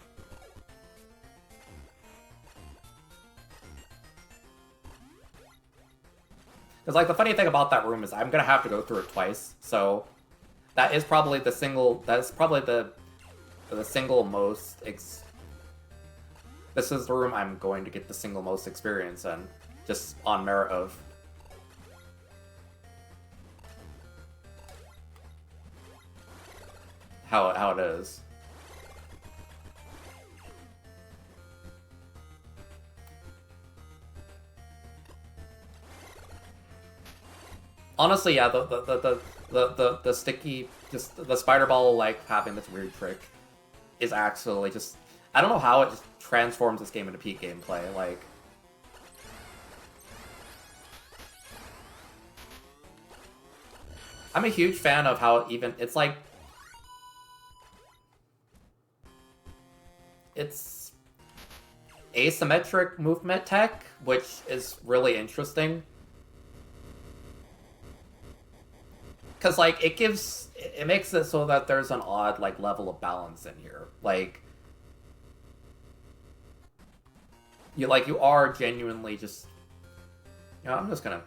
Because, like, the funny thing about that room is I'm gonna have to go through it twice, so... That is probably the single... That is probably the single most... This is the room I'm going to get the single most experience in. Just on merit of... how it is. Honestly, yeah, the sticky, just the spider ball, like, having this weird trick is actually just... I don't know how it just transforms this game into peak gameplay, like... I'm a huge fan of how even... It's like... It's asymmetric movement tech, which is really interesting. Because, like, it gives... It makes it so that there's an odd, like, level of balance in here. Like... You are genuinely just... You know, I'm just gonna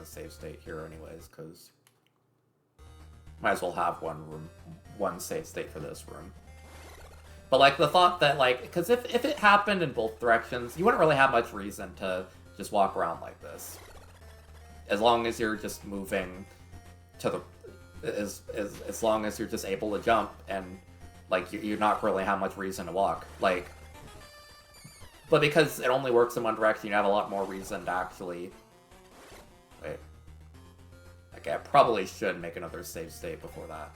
save state here anyways, because... Might as well have one save state for this room. But, like, the thought that, like... Because if it happened in both directions, you wouldn't really have much reason to just walk around like this. As long as you're just moving to the... As long as you're just able to jump, and, like, you're not really have much reason to walk. Like... But because it only works in one direction, you have a lot more reason to actually... Wait. Okay, I probably should make another save state before that.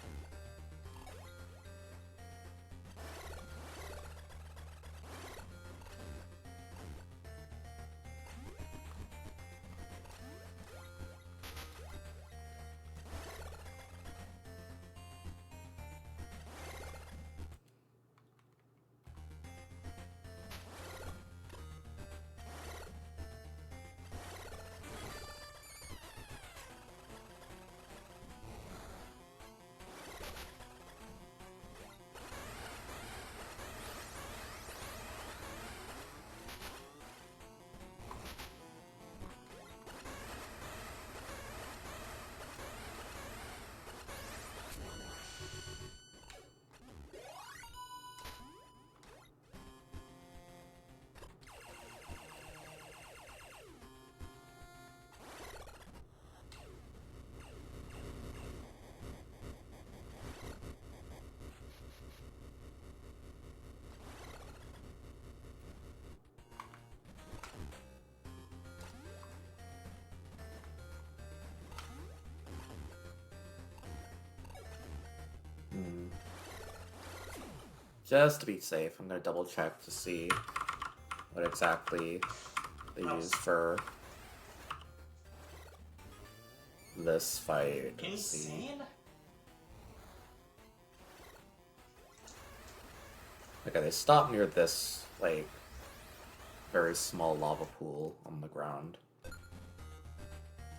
Just to be safe, I'm gonna double check to see what exactly they use for this fight. Insane? Okay, they stop near this, like, very small lava pool on the ground.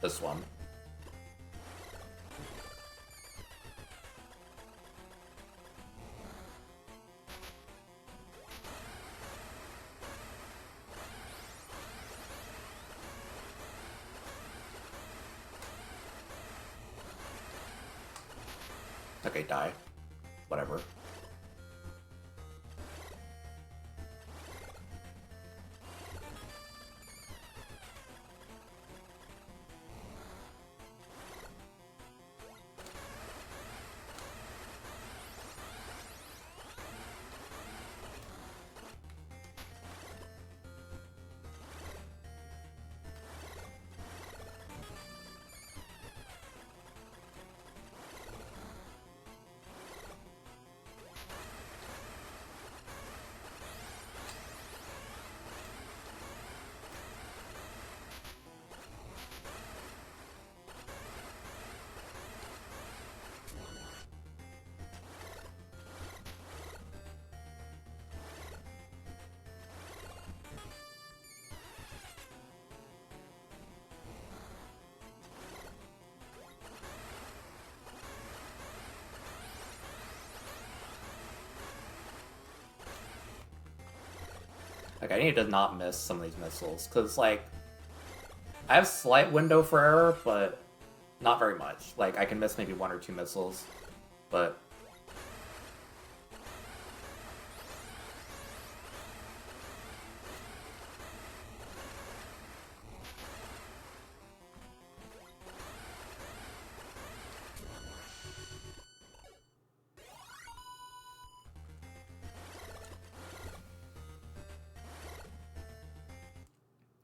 This one. Okay, die. Whatever. Like, I need to not miss some of these missiles, because, like, I have slight window for error, but not very much. Like, I can miss maybe 1 or 2 missiles, but...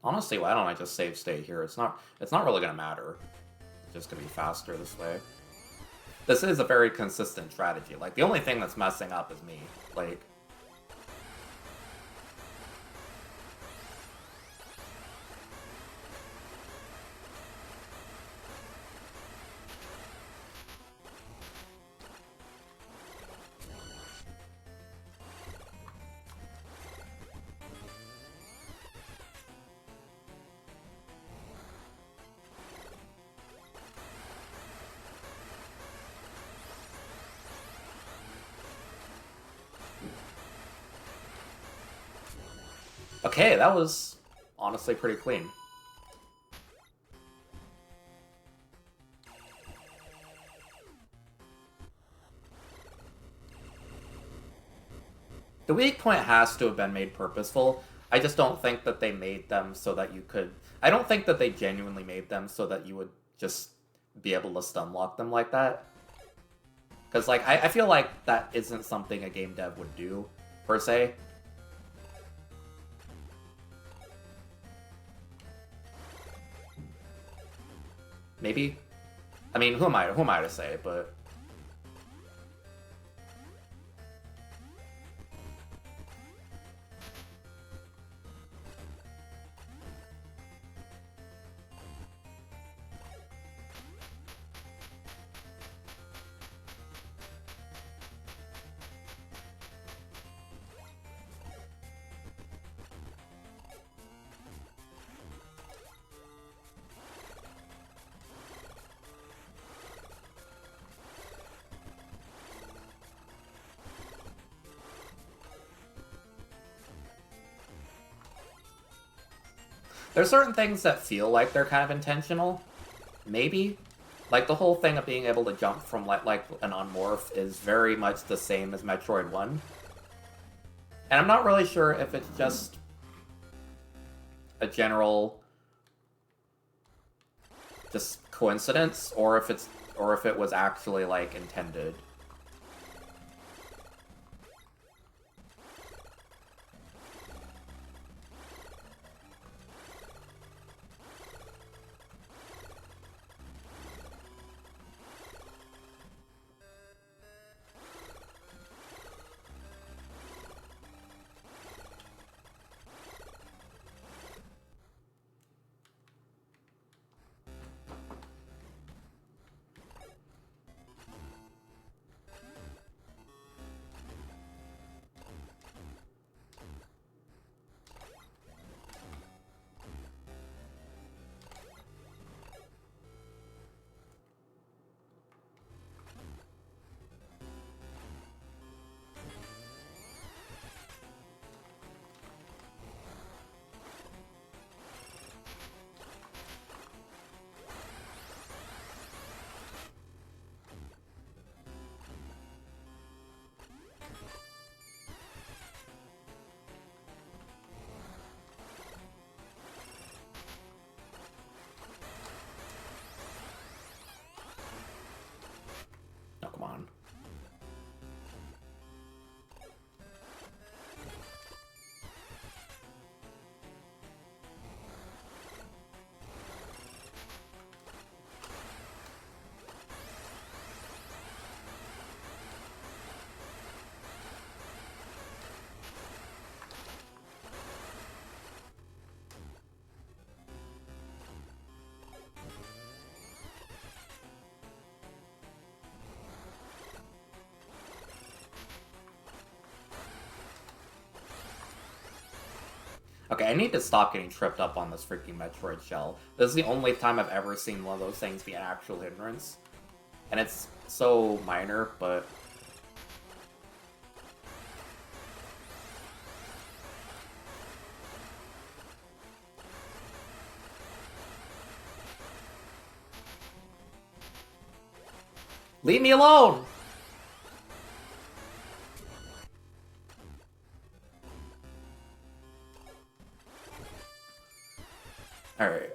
Honestly, why don't I just save state here? It's not really gonna matter. It's just gonna be faster this way. This is a very consistent strategy. Like, the only thing that's messing up is me. Like... Okay, that was honestly pretty clean. The weak point has to have been made purposeful. I just don't think that they made them so that you could... I don't think that they genuinely made them so that you would just be able to stun lock them like that. Because, like, I feel like that isn't something a game dev would do, per se. Maybe? I mean, who am I to say, but... There's certain things that feel like they're kind of intentional. Maybe. Like, the whole thing of being able to jump from, like an on-morph is very much the same as Metroid 1. And I'm not really sure if it's just a general... just coincidence, or if it was actually, like, intended. Oh, come on. Okay, I need to stop getting tripped up on this freaking Metroid shell. This is the only time I've ever seen one of those things be an actual hindrance. And it's so minor, but... Leave me alone! Alright.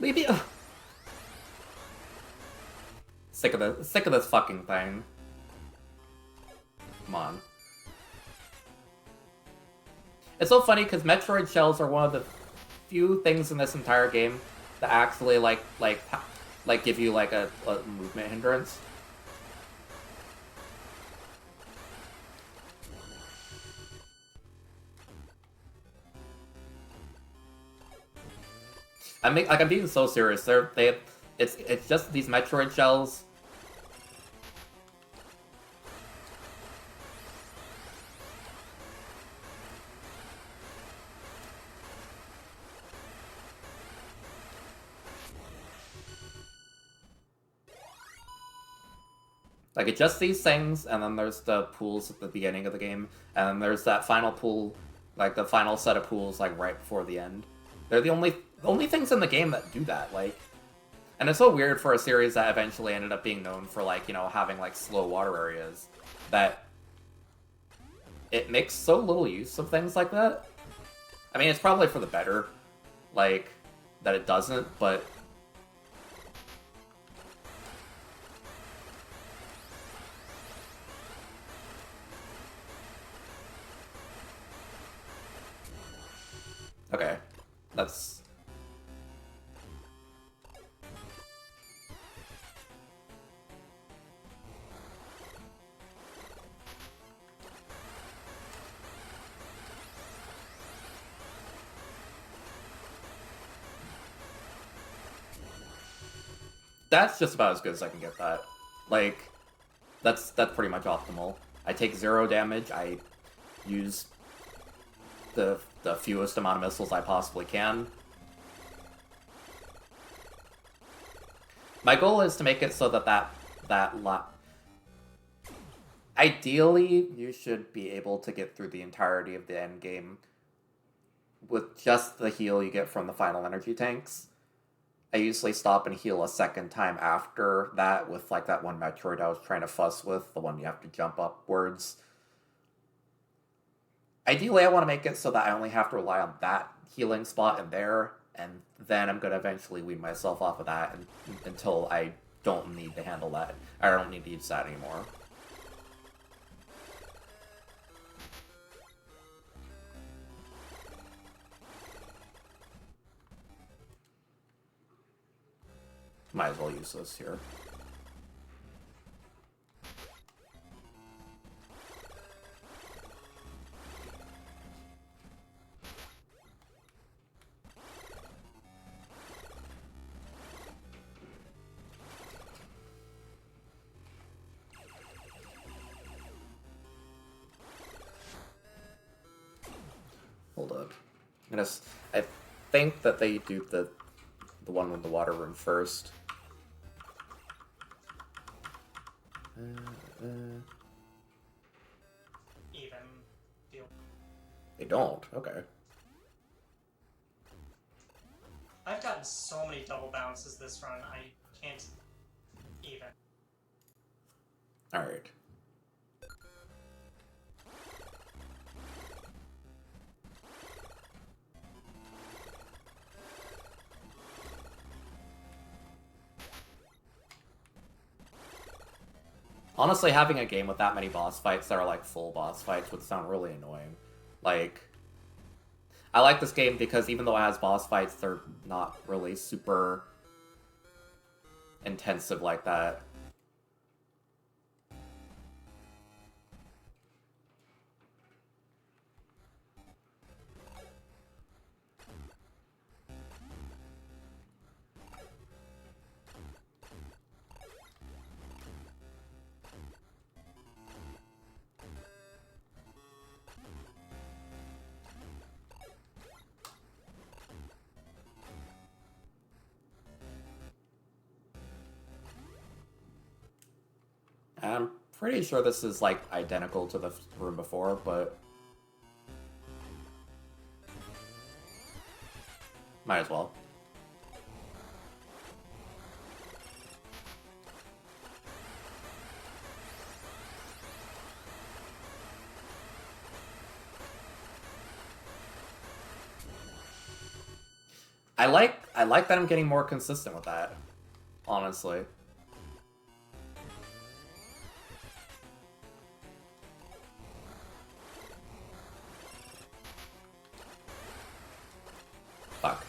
Leave me. Sick of this fucking thing. Come on. It's so funny because Metroid shells are one of the few things in this entire game that actually like give you like a movement hindrance. I'm being so serious. It's just these Metroid shells. Like, it's just these things, and then there's the pools at the beginning of the game, and then there's that final pool, like, the final set of pools, like, right before the end. They're the only things in the game that do that, like... And it's so weird for a series that eventually ended up being known for, like, you know, having, like, slow water areas, that it makes so little use of things like that. I mean, it's probably for the better, like, that it doesn't, but... Okay, that's... That's just about as good as I can get that. Like, that's pretty much optimal. I take 0 damage, I use the fewest amount of missiles I possibly can. My goal is to make it so that lot... Ideally, you should be able to get through the entirety of the end game with just the heal you get from the final energy tanks. I usually stop and heal a second time after that with, like, that one Metroid I was trying to fuss with, the one you have to jump upwards. Ideally, I want to make it so that I only have to rely on that healing spot in there, and then I'm going to eventually wean myself off of that until I don't need to handle that. I don't need to use that anymore. Might as well use this here. Hold up. I think that they do the one with the water room first. Even deal. They don't? Okay. I've gotten so many double bounces this run, I can't even. Alright. Honestly, having a game with that many boss fights that are like full boss fights would sound really annoying. Like, I like this game because even though it has boss fights, they're not really super intensive like that. pretty sure this is, like, identical to the room before, but... might as well. I like that I'm getting more consistent with that, honestly. Fuck.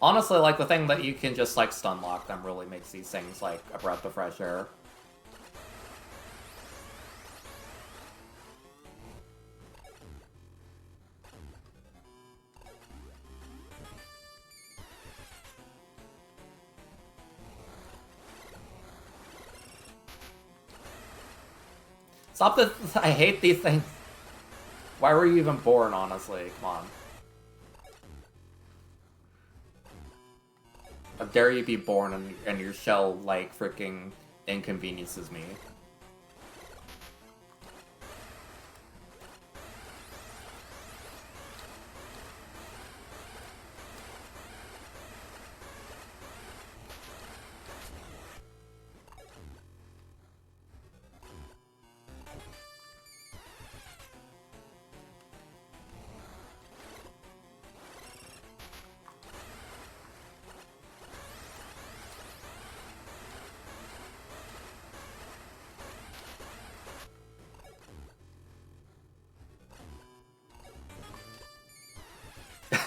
Honestly, like, the thing that you can just, like, stun lock them really makes these things, like, a breath of fresh air. Stop this! I hate these things! Why were you even born, honestly? Come on. How dare you be born and your shell, like, freaking inconveniences me.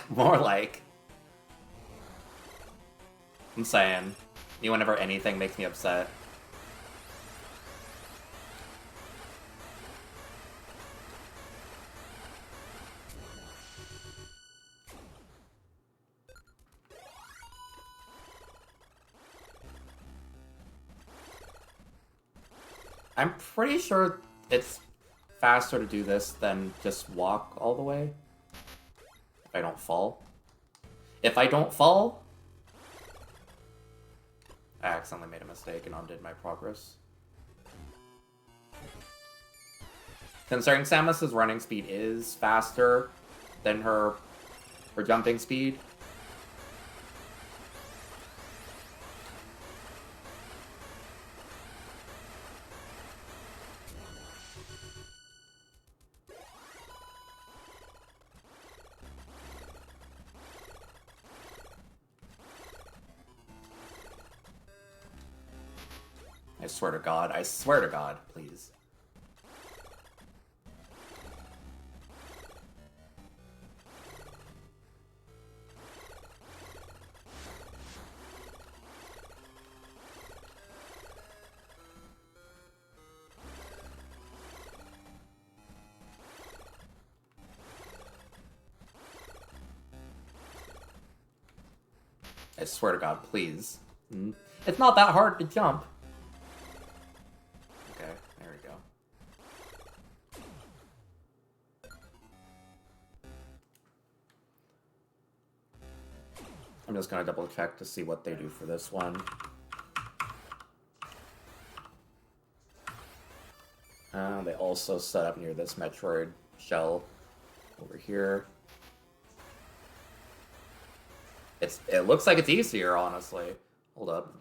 More like... I'm saying, whenever anything makes me upset. I'm pretty sure it's faster to do this than just walk all the way. If I don't fall. If I don't fall... I accidentally made a mistake and undid my progress. Considering Samus's running speed is faster than her jumping speed. I swear to God, please. I swear to God, please. It's not that hard to jump. Okay, there we go. I'm just gonna double check to see what they do for this one. They also set up near this Metroid shell over here. It looks like it's easier, honestly. Hold up.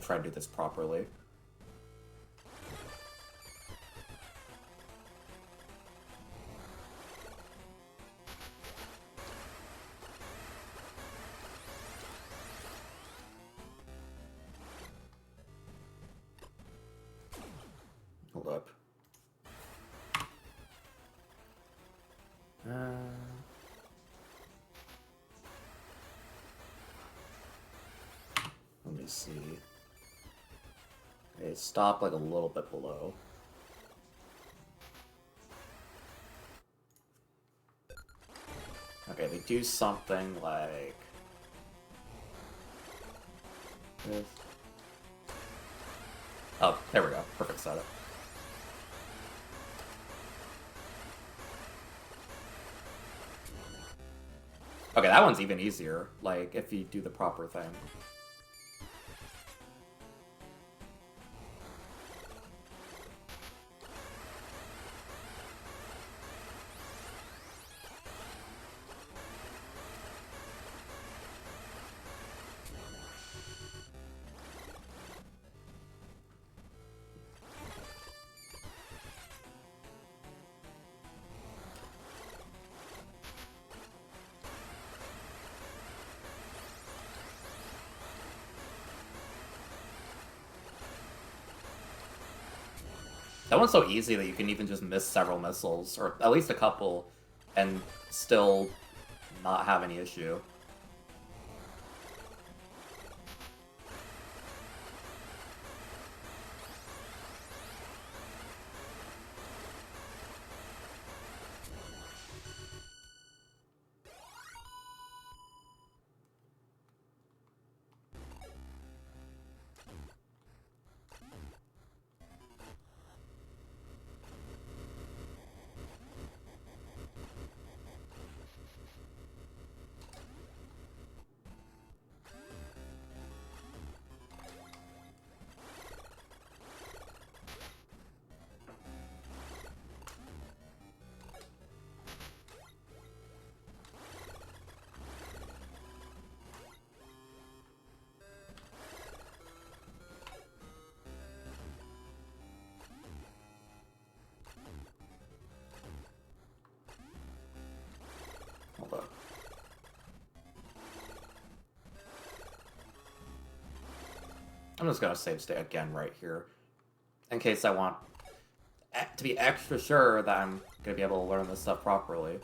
try to do this properly. Hold up. Let me see. Okay, stop like a little bit below. Okay, they do something like this. Oh, there we go. Perfect setup. Okay, that one's even easier, like, if you do the proper thing. That one's so easy that you can even just miss several missiles, or at least a couple, and still not have any issue. Hold up. I'm just gonna save state again right here, in case I want to be extra sure that I'm gonna be able to learn this stuff properly.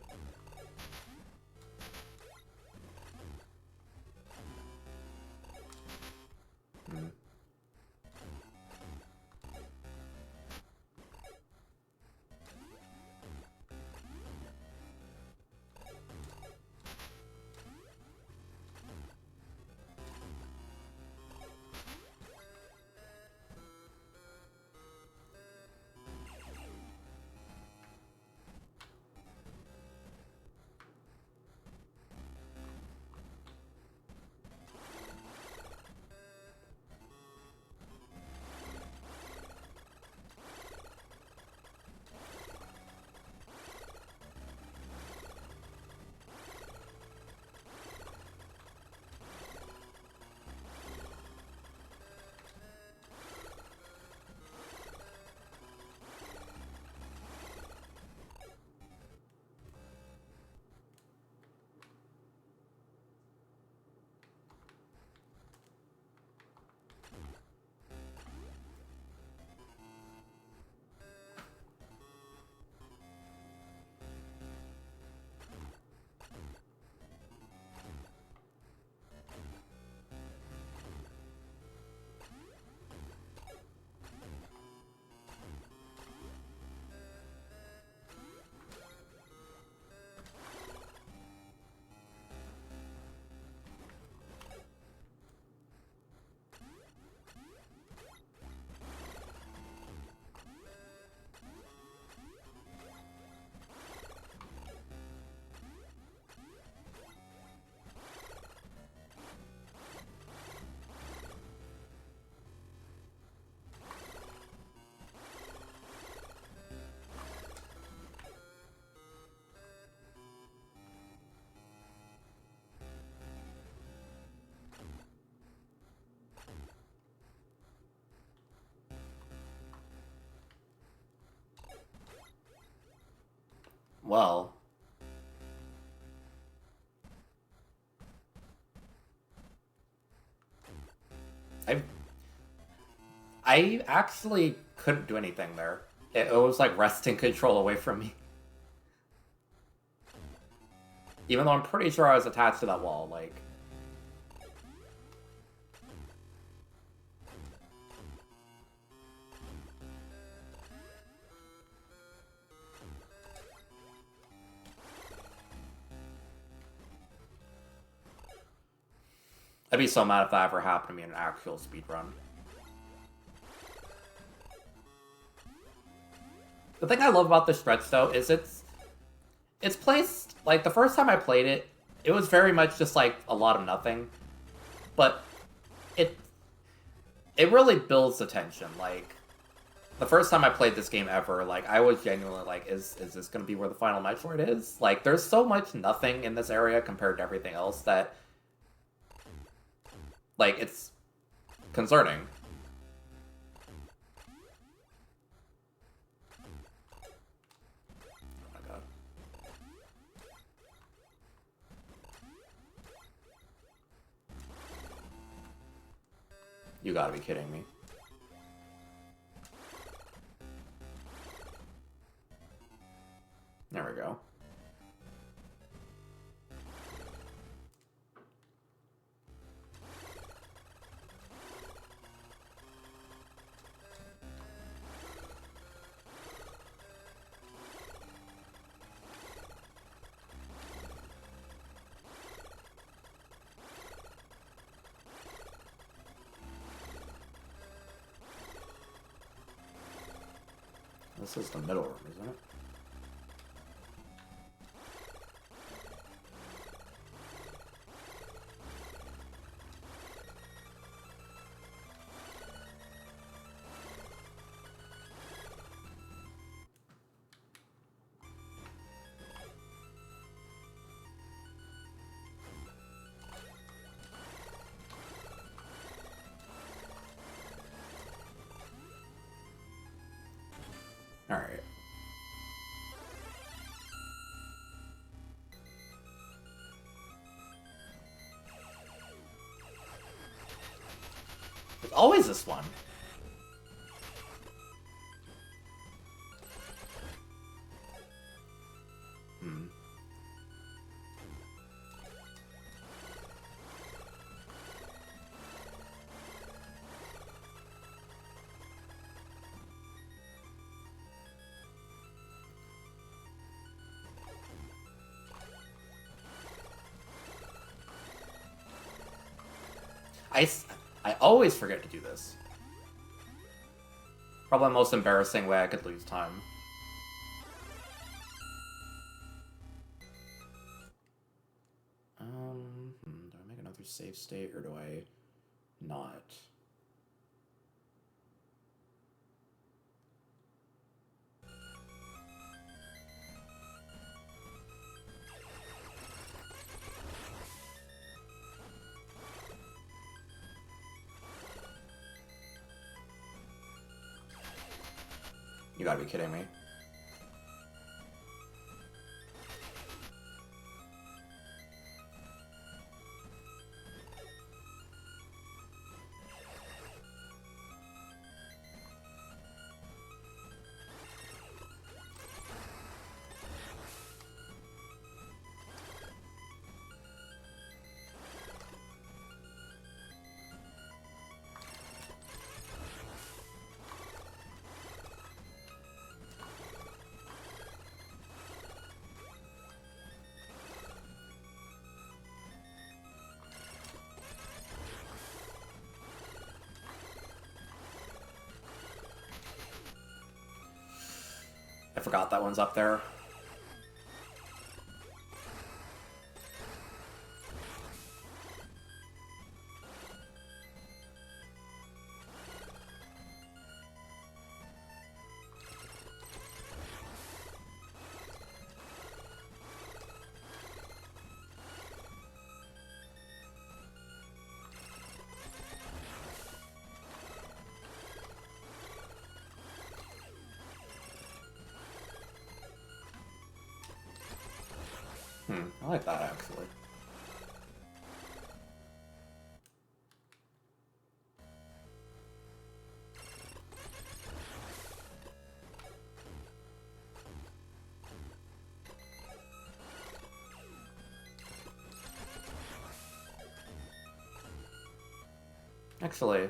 well. I actually couldn't do anything there. It was like wresting control away from me. Even though I'm pretty sure I was attached to that wall, like... I'd be so mad if that ever happened to me in an actual speedrun. The thing I love about this stretch, though, is it's placed... Like, the first time I played it, it was very much just, like, a lot of nothing. But it really builds the tension. Like, the first time I played this game ever, like, I was genuinely like, is this going to be where the final Metroid is? Like, there's so much nothing in this area compared to everything else that... Like, it's concerning. Oh my god. You gotta be kidding me. There we go. This is the middle room, isn't it? Alright. There's always this one. I always forget to do this. Probably the most embarrassing way I could lose time. Do I make another save state or do I not? You gotta be kidding me. I forgot that one's up there. I like that, actually. Actually...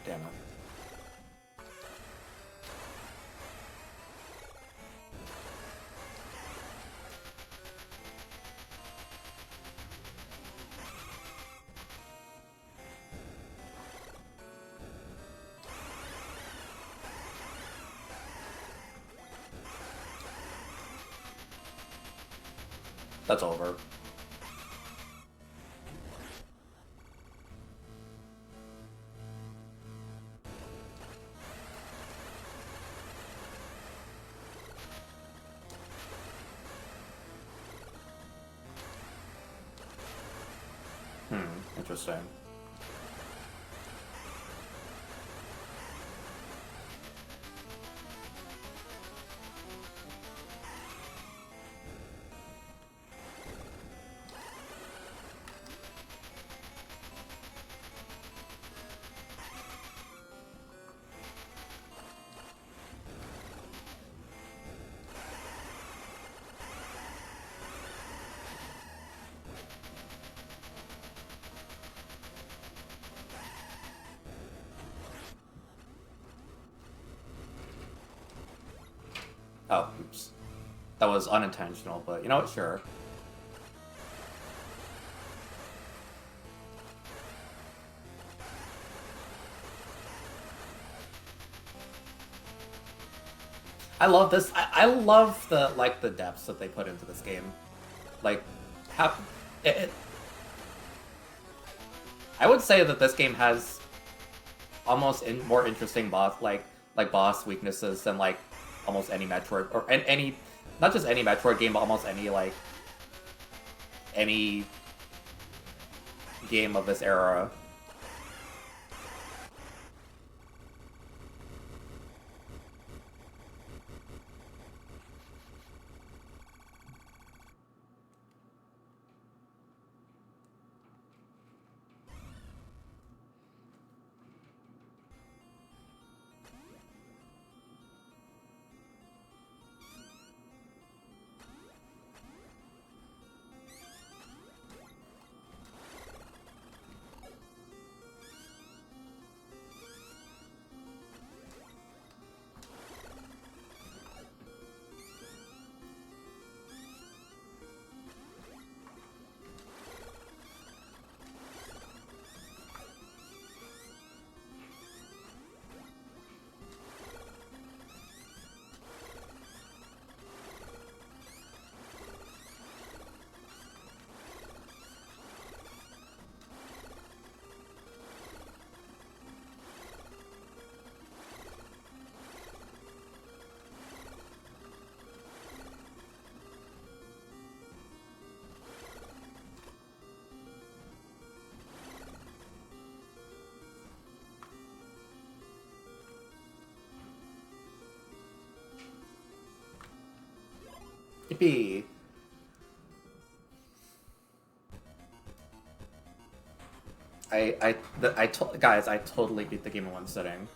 Damn it. That's over. Interesting. Oh, oops. That was unintentional, but you know what? Sure. I love this. I love the the depths that they put into this game. Like, how I would say that this game has almost more interesting boss boss weaknesses than almost any Metroid or any not just any Metroid game, but almost any game of this era. Yippee! Guys, I totally beat the game in one sitting.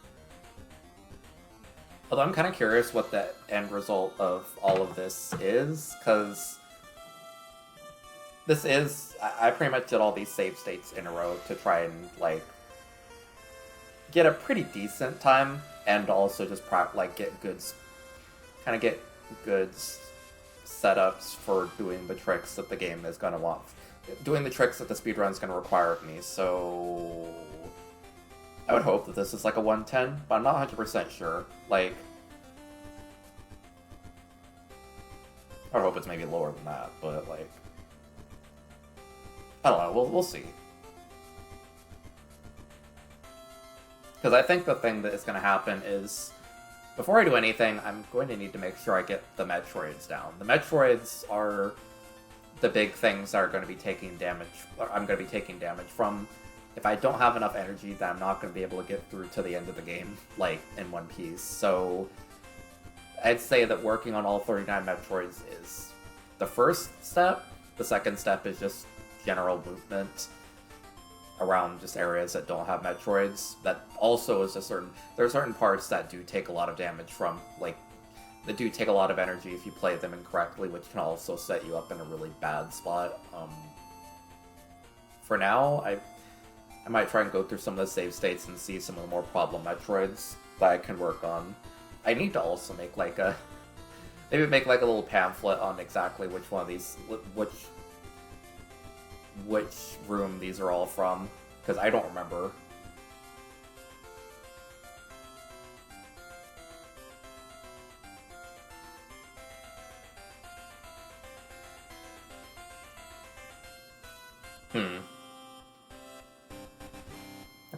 Although I'm kind of curious what the end result of all of this is, because this is... I pretty much did all these save states in a row to try and, like, get a pretty decent time, and also just, like, get goods... kind of get goods setups for doing the tricks that the game is going to want. Doing the tricks that the speedrun is going to require of me, so... I would hope that this is like a 110, but I'm not 100% sure. Like... I would hope it's maybe lower than that, but like... I don't know, we'll see. Because I think the thing that is going to happen is... Before I do anything, I'm going to need to make sure I get the Metroids down. The Metroids are the big things that are going to be taking damage. I'm going to be taking damage from. If I don't have enough energy, then I'm not going to be able to get through to the end of the game, like, in one piece. So, I'd say that working on all 39 Metroids is the first step. The second step is just general movement around just areas that don't have Metroids. That also is there are certain parts that do take a lot of damage from, like, that do take a lot of energy if you play them incorrectly, which can also set you up in a really bad spot. For now, I might try and go through some of the save states and see some of the more problem Metroids that I can work on. I need to also make like a... maybe make like a little pamphlet on exactly which one of these... which room these are all from, because I don't remember.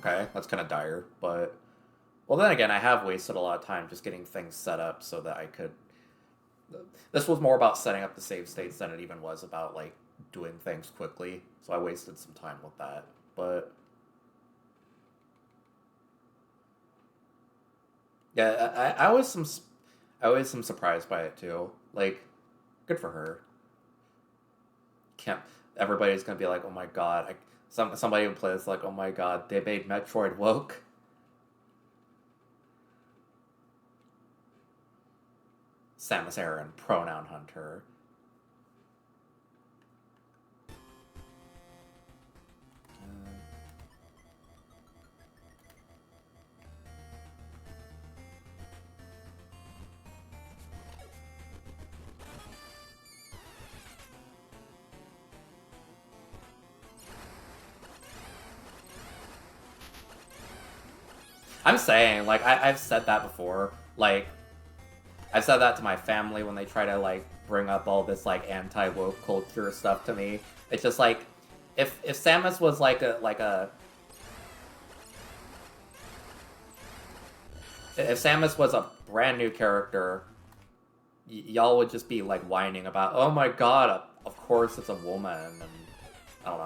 Okay, that's kind of dire, but... Well, then again, I have wasted a lot of time just getting things set up so that I could... This was more about setting up the save states than it even was about, like, doing things quickly, so I wasted some time with that, but... Yeah, I was surprised by it, too. Like, good for her. Everybody's gonna be like, oh my god, somebody would play this like, oh my god, they made Metroid woke. Samus Aran, pronoun hunter. I'm saying, like, I've said that before. Like, I've said that to my family when they try to, like, bring up all this, like, anti-woke culture stuff to me. It's just like, if Samus was like a if Samus was a brand new character, y'all would just be like whining about, oh my god, of course it's a woman, and I don't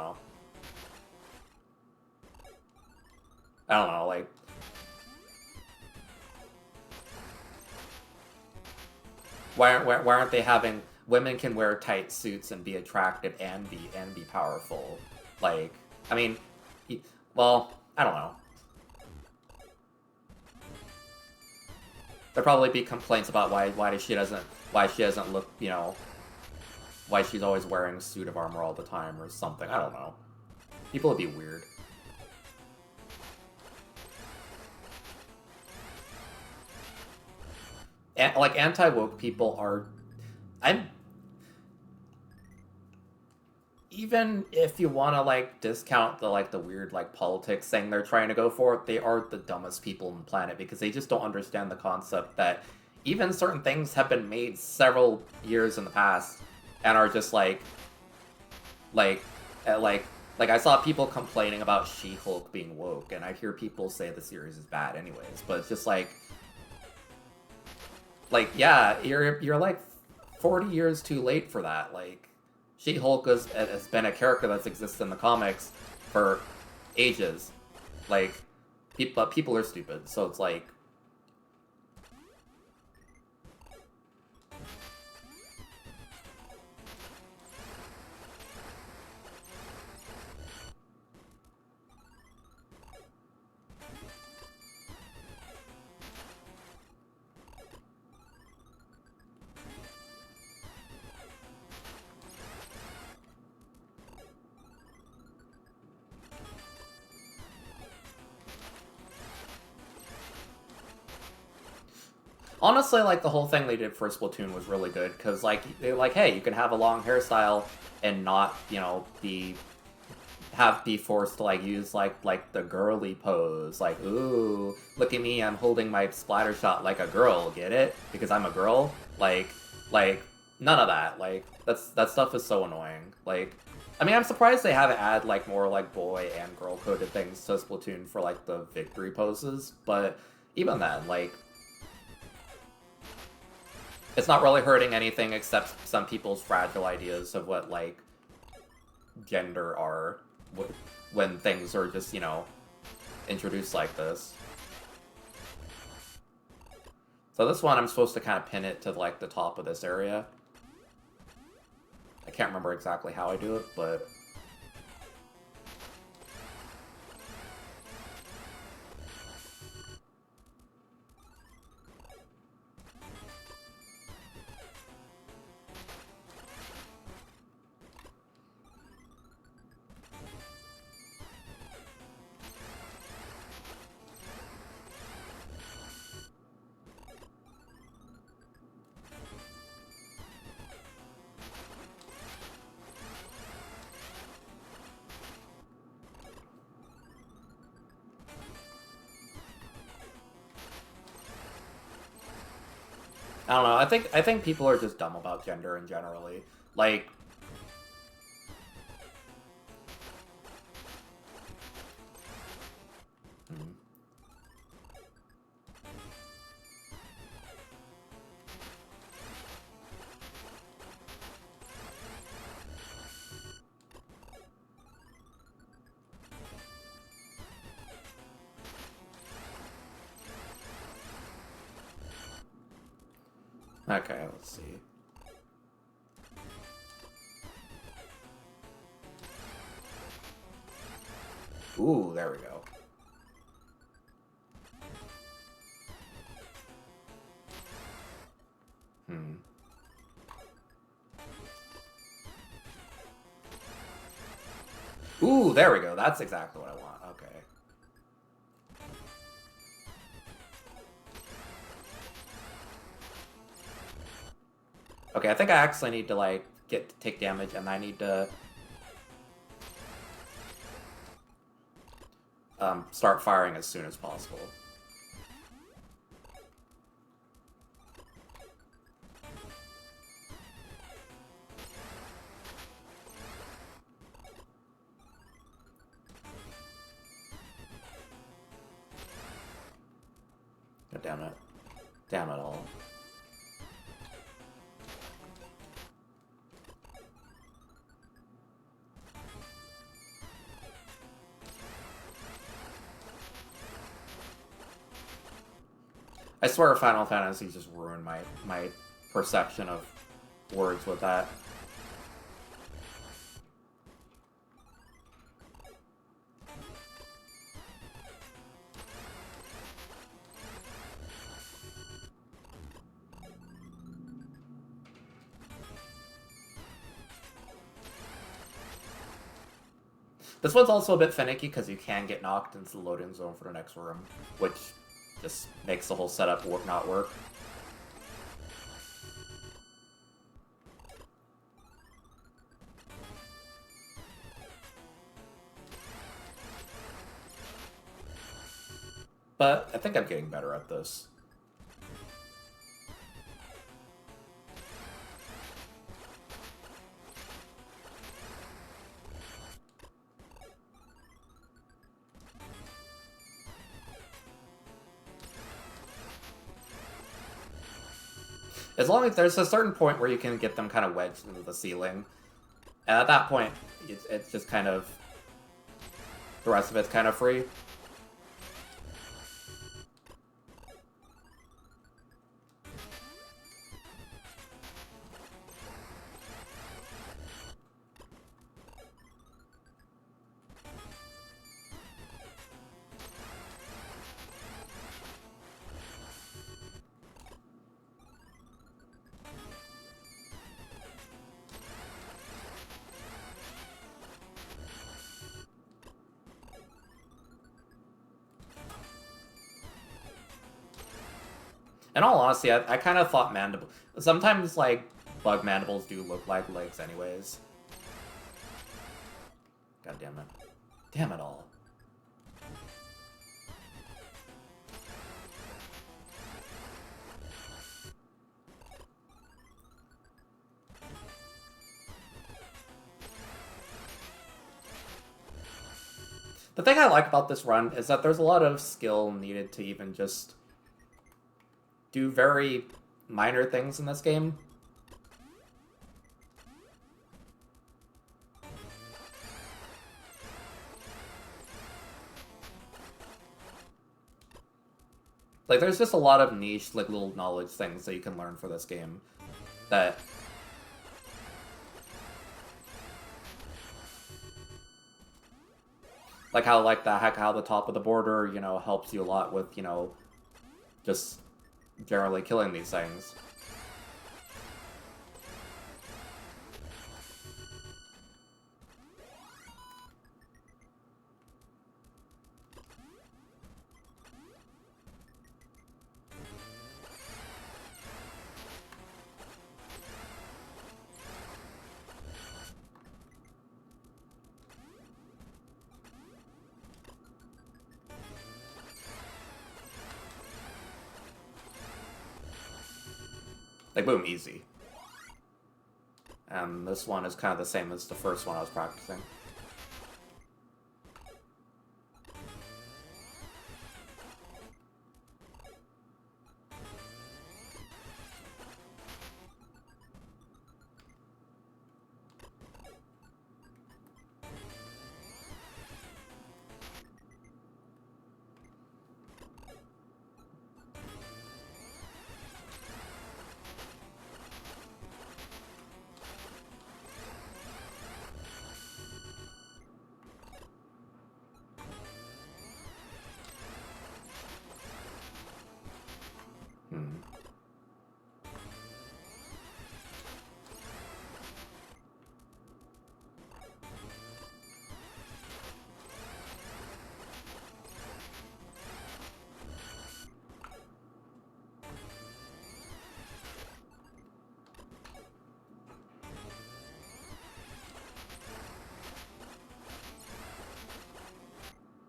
know. Like, why aren't they having women can wear tight suits and be attractive and be powerful? Like, I mean, well, I don't know. There'll probably be complaints about why she doesn't look, you know, why she's always wearing a suit of armor all the time or something. I don't know. People would be weird. And, like, anti-woke people are... Even if you want to, like, discount the, like, the weird, like, politics thing they're trying to go for, they are the dumbest people on the planet, because they just don't understand the concept that even certain things have been made several years in the past and are just, like, I saw people complaining about She-Hulk being woke, and I hear people say the series is bad anyways, but it's just, like, yeah, you're like 40 years too late for that. Like, She-Hulk has been a character that's existed in the comics for ages. Like, people are stupid, so it's like... Honestly, like, the whole thing they did for Splatoon was really good, because, like, they're like, hey, you can have a long hairstyle and not, you know, be forced to, like, use, like the girly pose. Like, ooh, look at me, I'm holding my splatter shot like a girl, get it? Because I'm a girl? Like, none of that. Like, that stuff is so annoying. Like, I mean, I'm surprised they haven't added, like, more, like, boy and girl-coded things to Splatoon for, like, the victory poses, but even then, like, it's not really hurting anything except some people's fragile ideas of what, like, gender are when things are just, you know, introduced like this. So this one, I'm supposed to kind of pin it to, like, the top of this area. I can't remember exactly how I do it, but... I don't know. I think people are just dumb about gender in generally. Like, okay, let's see. Ooh, there we go. Ooh, there we go. That's exactly what I want. Okay. Okay, I think I actually need to, like, take damage, and I need to start firing as soon as possible. Oh, damn it. Damn it all. I swear Final Fantasy just ruined my perception of words with that. This one's also a bit finicky because you can get knocked into the loading zone for the next room, which just makes the whole setup not work. But I think I'm getting better at this. As long as there's a certain point where you can get them kind of wedged into the ceiling. And at that point, it's just kind of... The rest of it's kind of free. In all honesty, I kind of thought mandible. Sometimes like bug mandibles do look like legs, anyways. God damn it! Damn it all! The thing I like about this run is that there's a lot of skill needed to even just do very minor things in this game. Like, there's just a lot of niche, like, little knowledge things that you can learn for this game that... Like how the top of the border, you know, helps you a lot with, you know, just generally killing these things. Like, boom, easy. And this one is kind of the same as the first one I was practicing.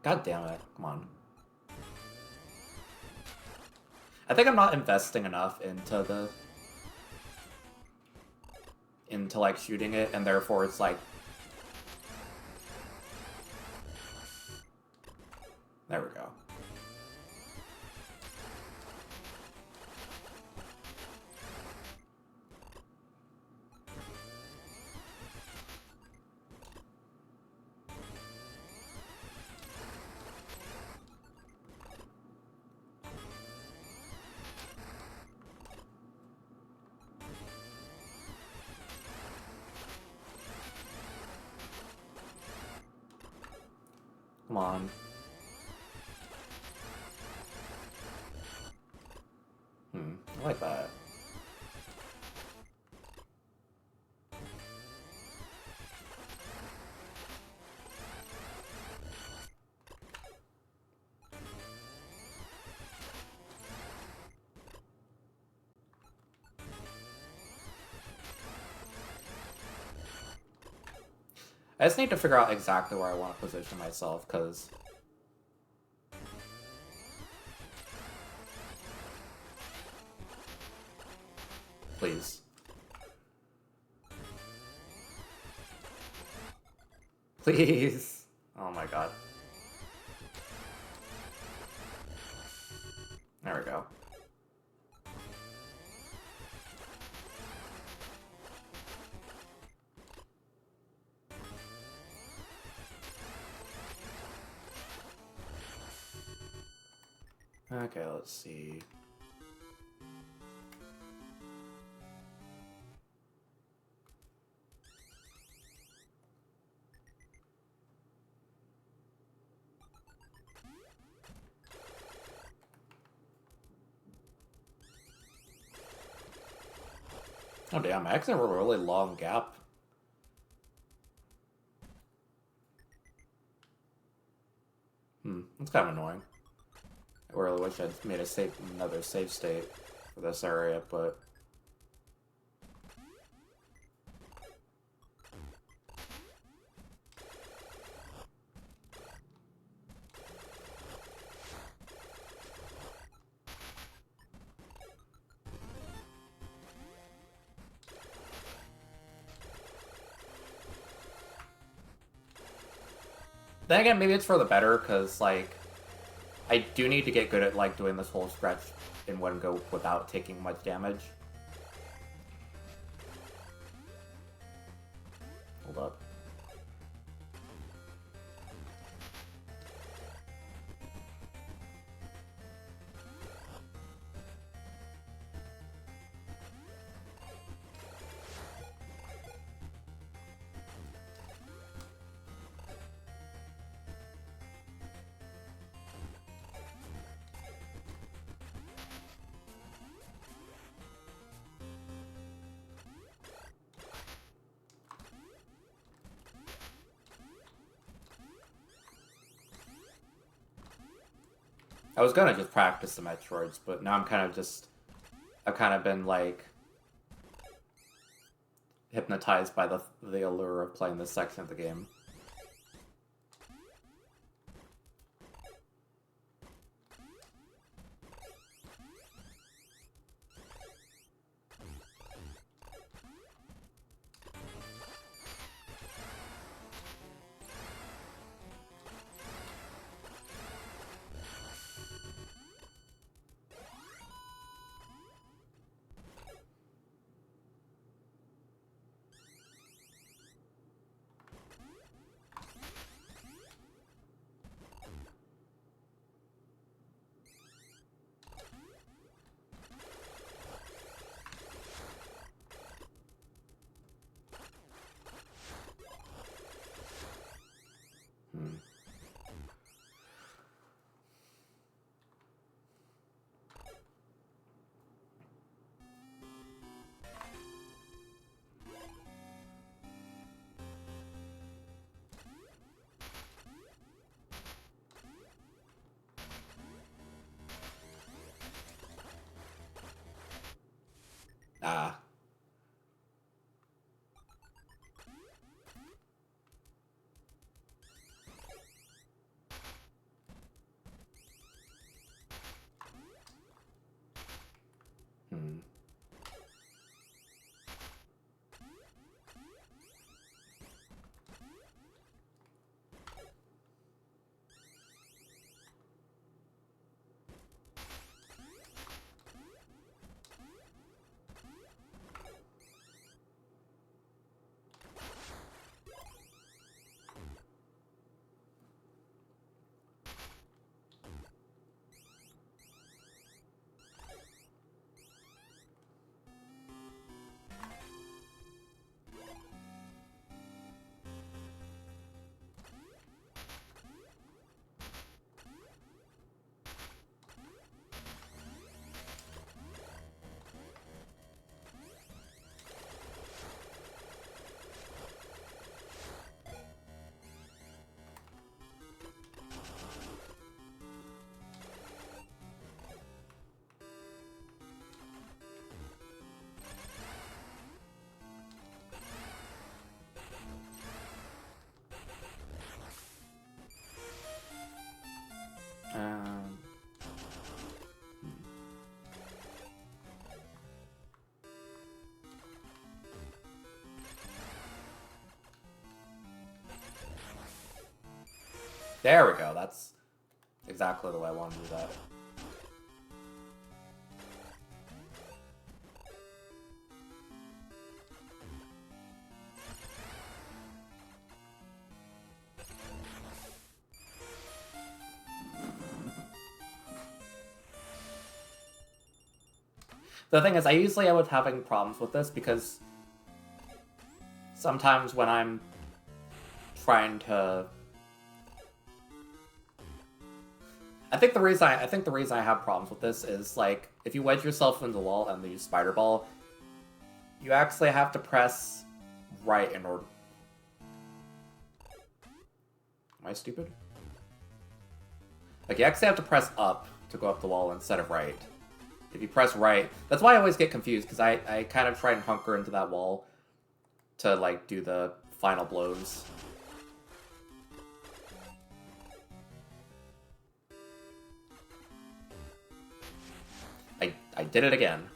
God damn it, come on. I think I'm not investing enough into like shooting it, and therefore it's like... There we go. Come on. I like that. I just need to figure out exactly where I want to position myself, because... Please. Please! Oh my god. There we go. Okay, let's see. Oh damn, I actually have a really long gap. That's kind of annoying. I really wish I'd made another save state. for this area, but... Then again, maybe it's for the better, because, like, I do need to get good at, like, doing this whole stretch in one go without taking much damage. Hold up. I was gonna just practice the Metroids, but now I've kind of been, like, hypnotized by the allure of playing this section of the game. Ah. Hmm. Um, There we go. That's exactly the way I want to do that. The thing is, I would having problems with this because sometimes when I'm trying to, I think the reason I have problems with this is, like, if you wedge yourself into the wall and use Spider Ball, you actually have to press right in order. Am I stupid? Like, you actually have to press up to go up the wall instead of right. If you press right, that's why I always get confused, because I kind of try and hunker into that wall to, like, do the final blows. I did it again.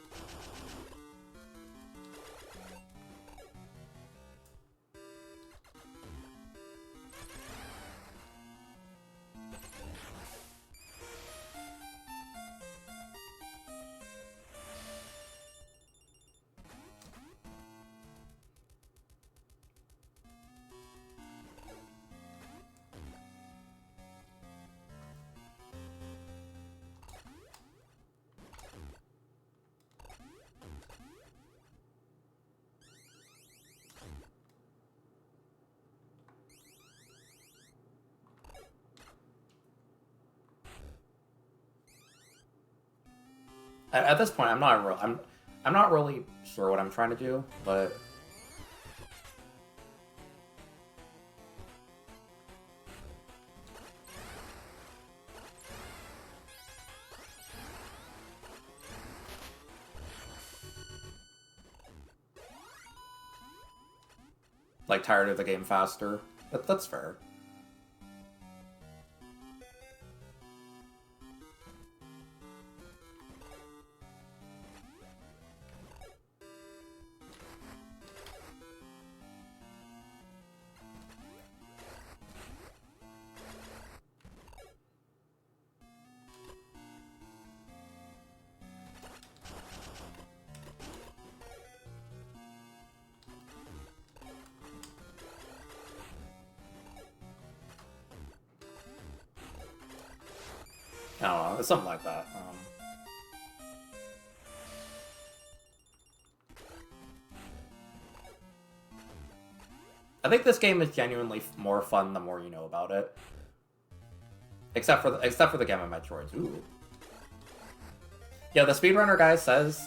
At this point, I'm not really sure what I'm trying to do, but like tired of the game faster. That's fair. I don't know, it's something like that. I think this game is genuinely more fun the more you know about it. Except for the Gamma Metroids. Ooh. Yeah, the speedrunner guy says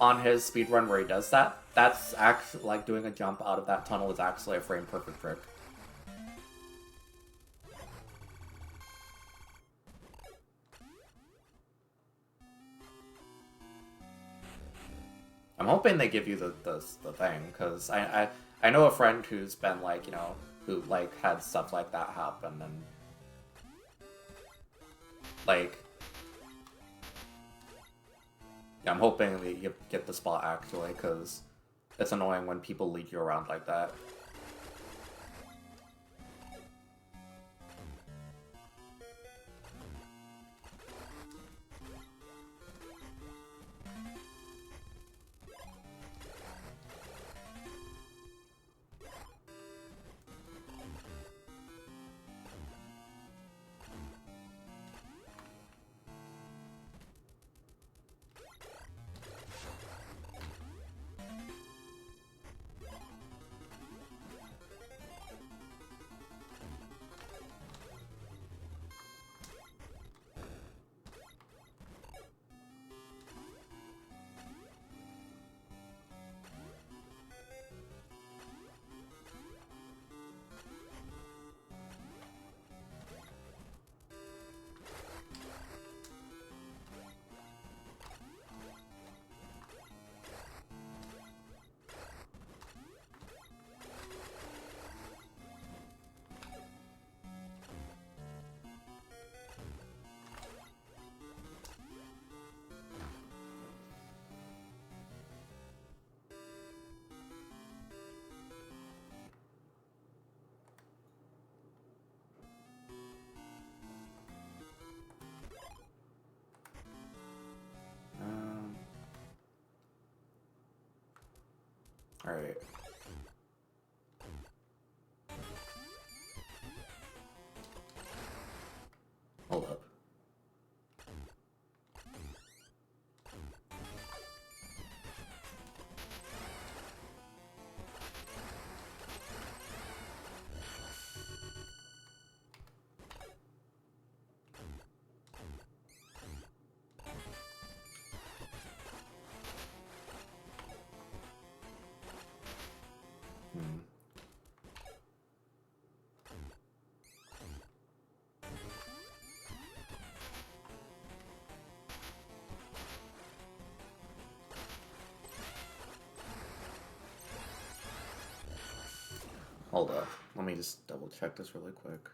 on his speedrun where he does that, that's actually like doing a jump out of that tunnel is actually a frame perfect trick. I'm hoping they give you the thing, because I know a friend who's been like, you know, who like had stuff like that happen, and like, yeah, I'm hoping that you get the spot actually, because it's annoying when people lead you around like that. Alright. Hold up. Hold up. Let me just double check this really quick.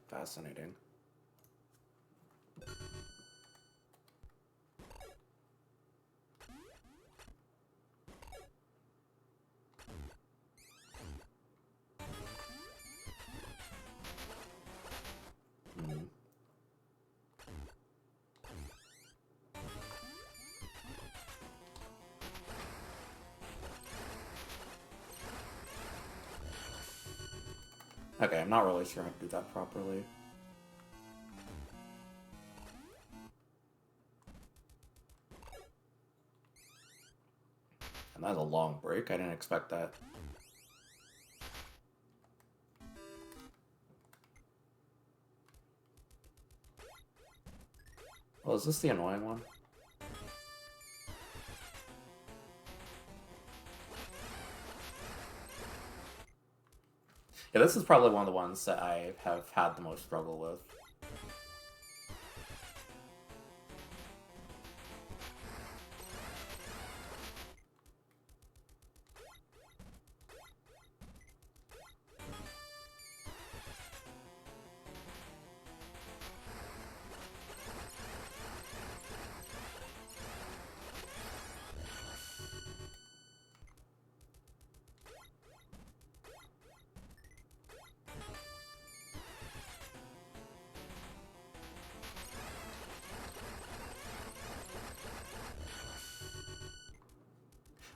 Fascinating. Okay, I'm not really sure how to do that properly. And that's a long break. I didn't expect that. Well, is this the annoying one? Yeah, this is probably one of the ones that I have had the most struggle with.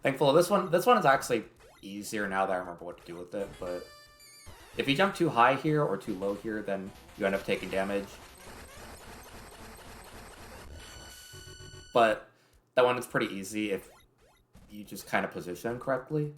Thankfully, this one is actually easier now that I remember what to do with it, but if you jump too high here or too low here, then you end up taking damage. But that one is pretty easy if you just kind of position correctly.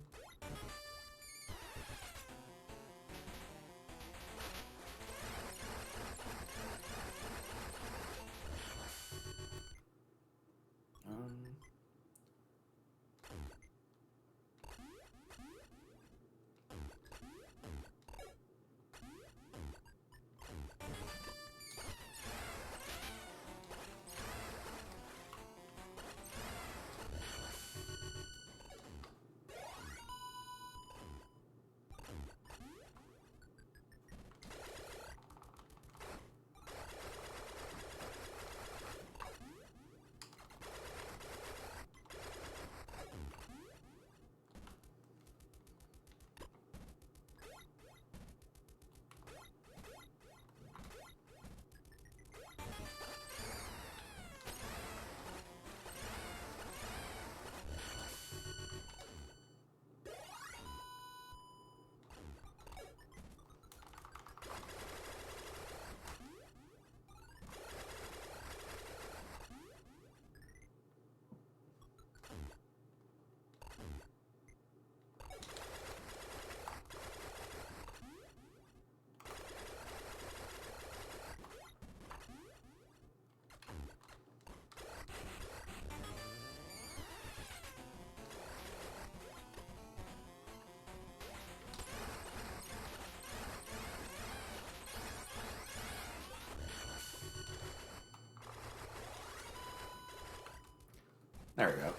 There we go.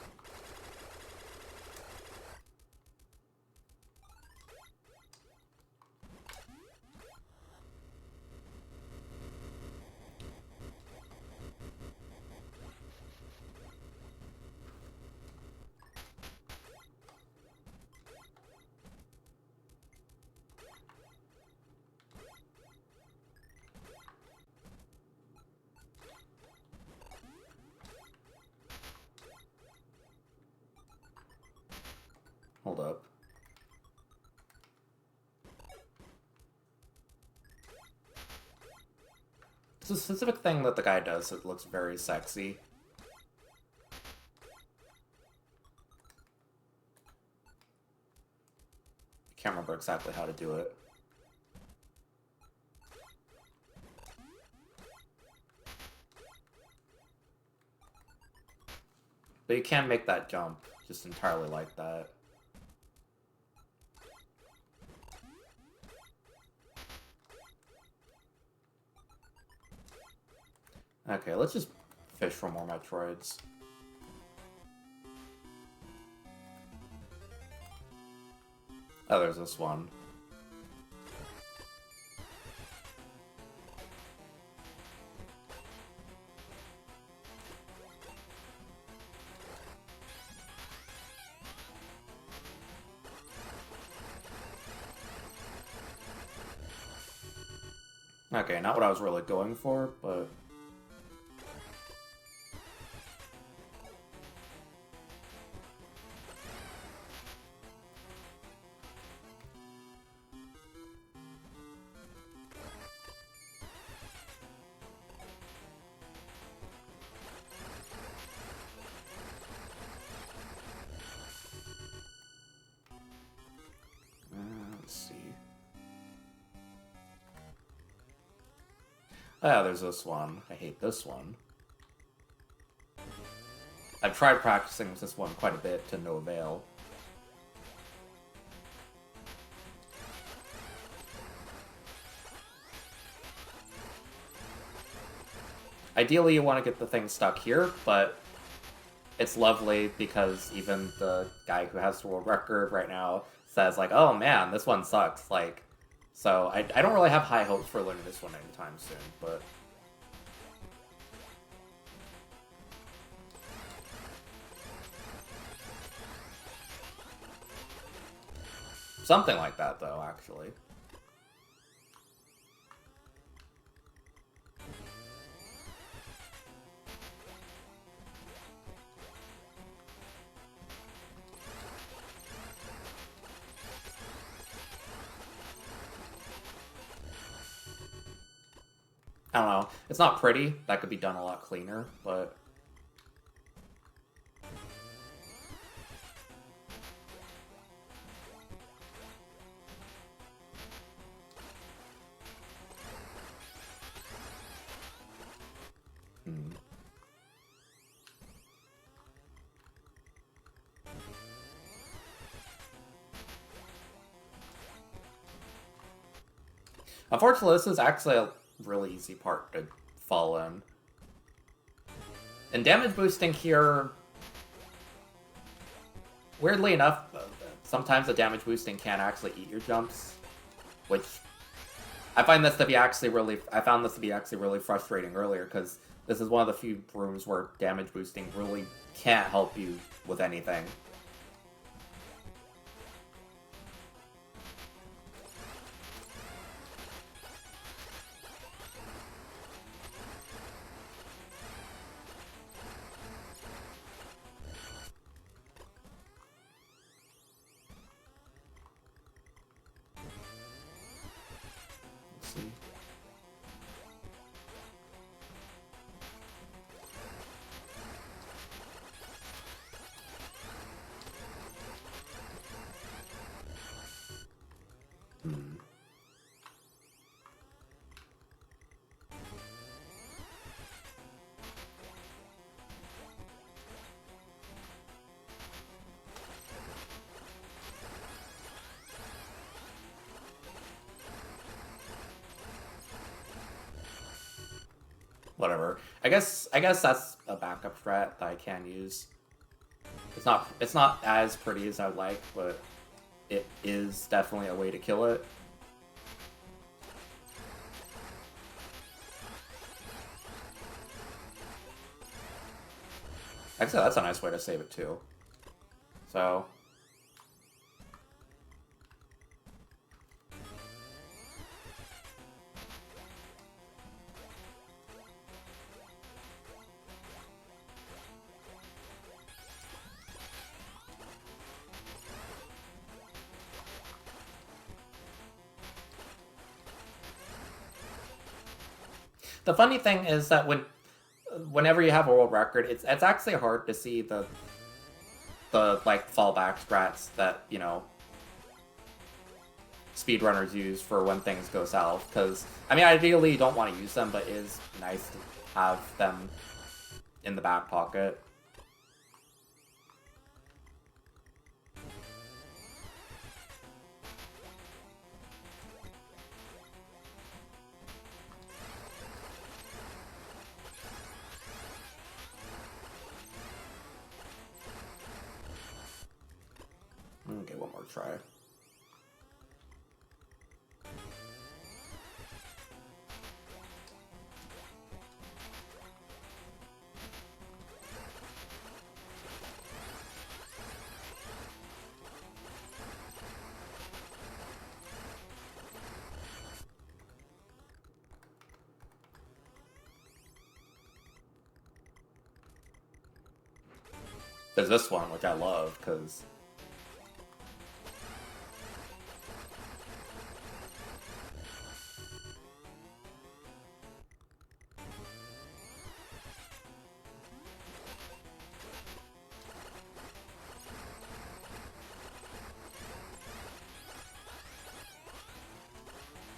Hold up. It's a specific thing that the guy does that looks very sexy. Can't remember exactly how to do it. But you can't make that jump just entirely like that. Okay, let's just fish for more Metroids. Oh, there's this one. Okay, not what I was really going for, but... let's see. Oh, yeah, there's this one. I hate this one. I've tried practicing with this one quite a bit to no avail. Ideally, you want to get the thing stuck here, but it's lovely because even the guy who has the world record right now says, like, oh man, this one sucks. Like, so I don't really have high hopes for learning this one anytime soon, but... Something like that, though, actually. I don't know. It's not pretty. That could be done a lot cleaner, but... Unfortunately, this is actually a really easy part to fall in. And damage boosting here... Weirdly enough, sometimes the damage boosting can actually eat your jumps, which... I found this to be actually really frustrating earlier, because this is one of the few rooms where damage boosting really can't help you with anything. Whatever. I guess that's a backup strat that I can use. It's not as pretty as I'd like, but it is definitely a way to kill it. Actually, that's a nice way to save it too. So... The funny thing is that whenever you have a world record, it's actually hard to see the like fallback strats that, you know, speedrunners use for when things go south. Because I mean, ideally you don't want to use them, but it is nice to have them in the back pocket. worth a try. There's this one, which I love, because...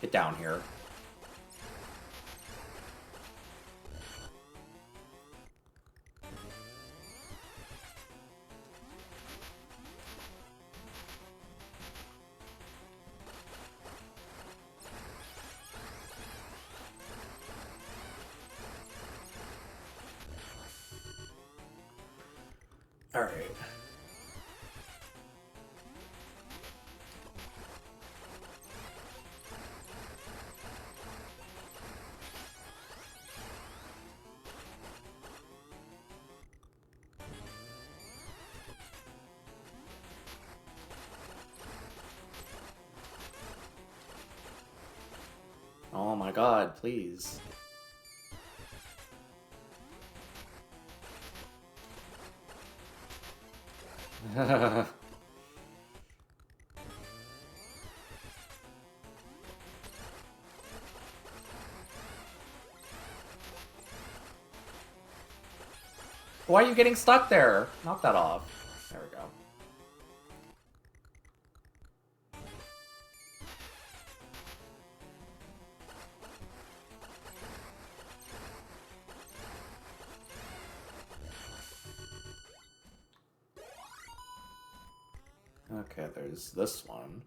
Get down here. Alright. Oh my god, please. Why are you getting stuck there? Knock that off. There we go. Okay, there's this one.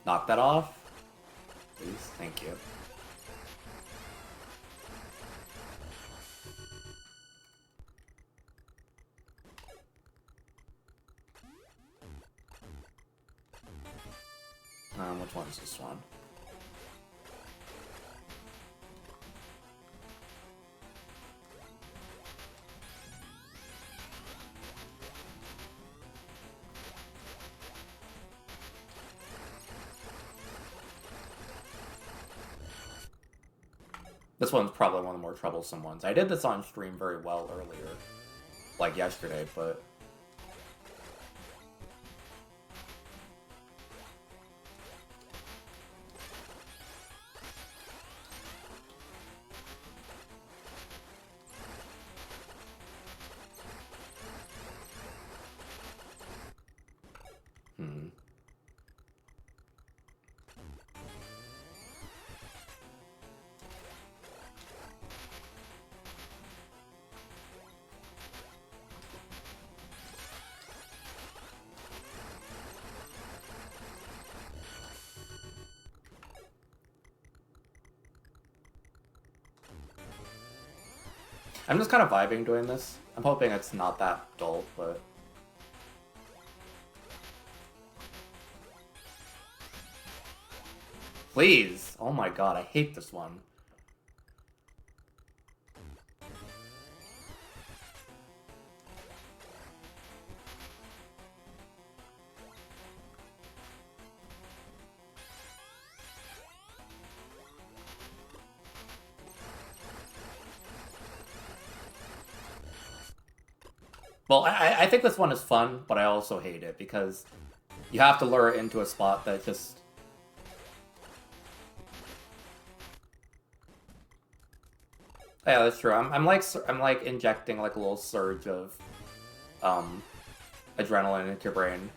Knock that off, please. Thank you. Which one's this one? This one's probably one of the more troublesome ones. I did this on stream very well earlier, like yesterday, but... I'm just kind of vibing doing this. I'm hoping it's not that dull, but... Please! Oh my god, I hate this one. Well, I think this one is fun, but I also hate it, because you have to lure it into a spot that just Yeah, that's true. I'm like injecting like a little surge of um adrenaline into your brain.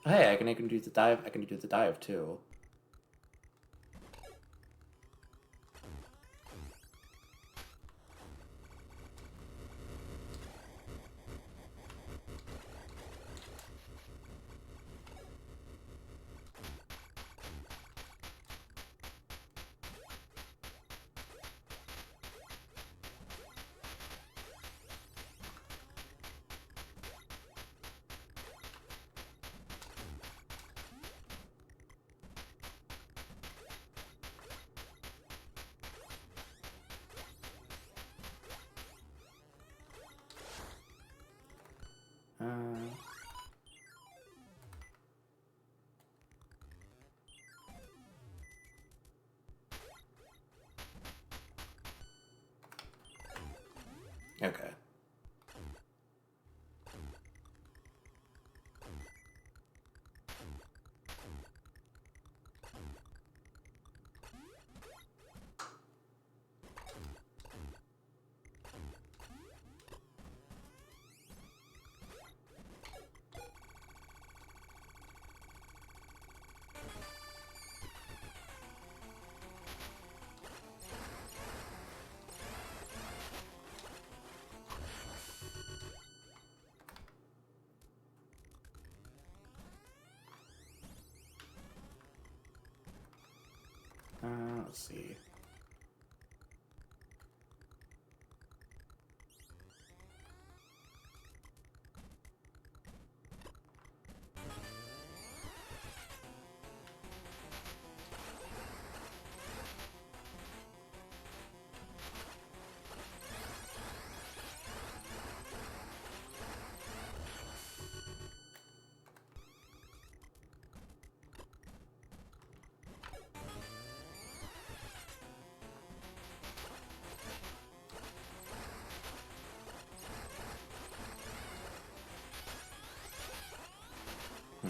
Hey, I can do the dive. I can do the dive too. Uh, okay. Let's see. Hmm.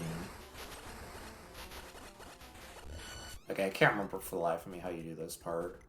Okay, I can't remember for the life of me how you do this part.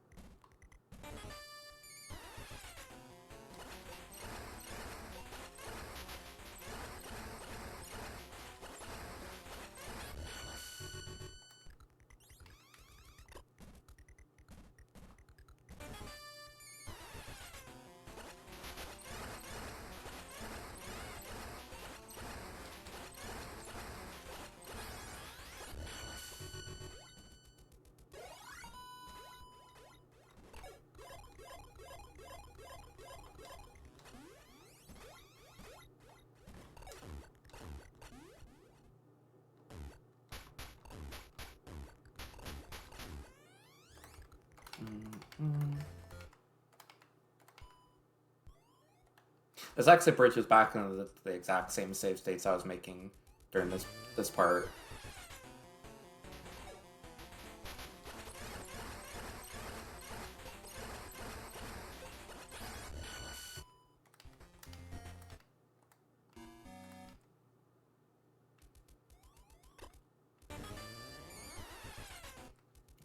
Mm-hmm. This exit bridge is back into the exact same save states I was making during this part.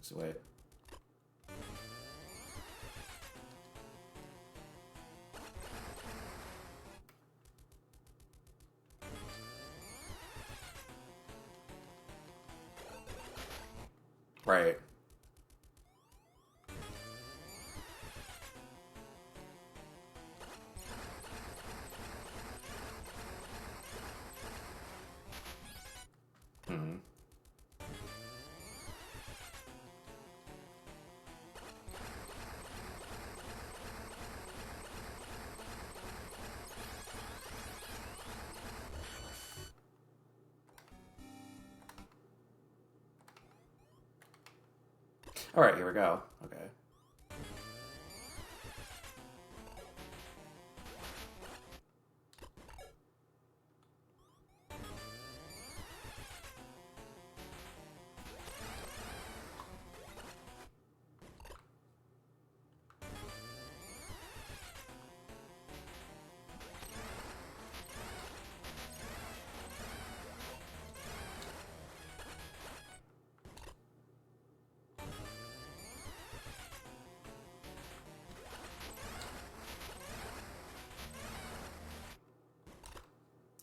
So wait. Right. Hmm. Alright, here we go. Okay.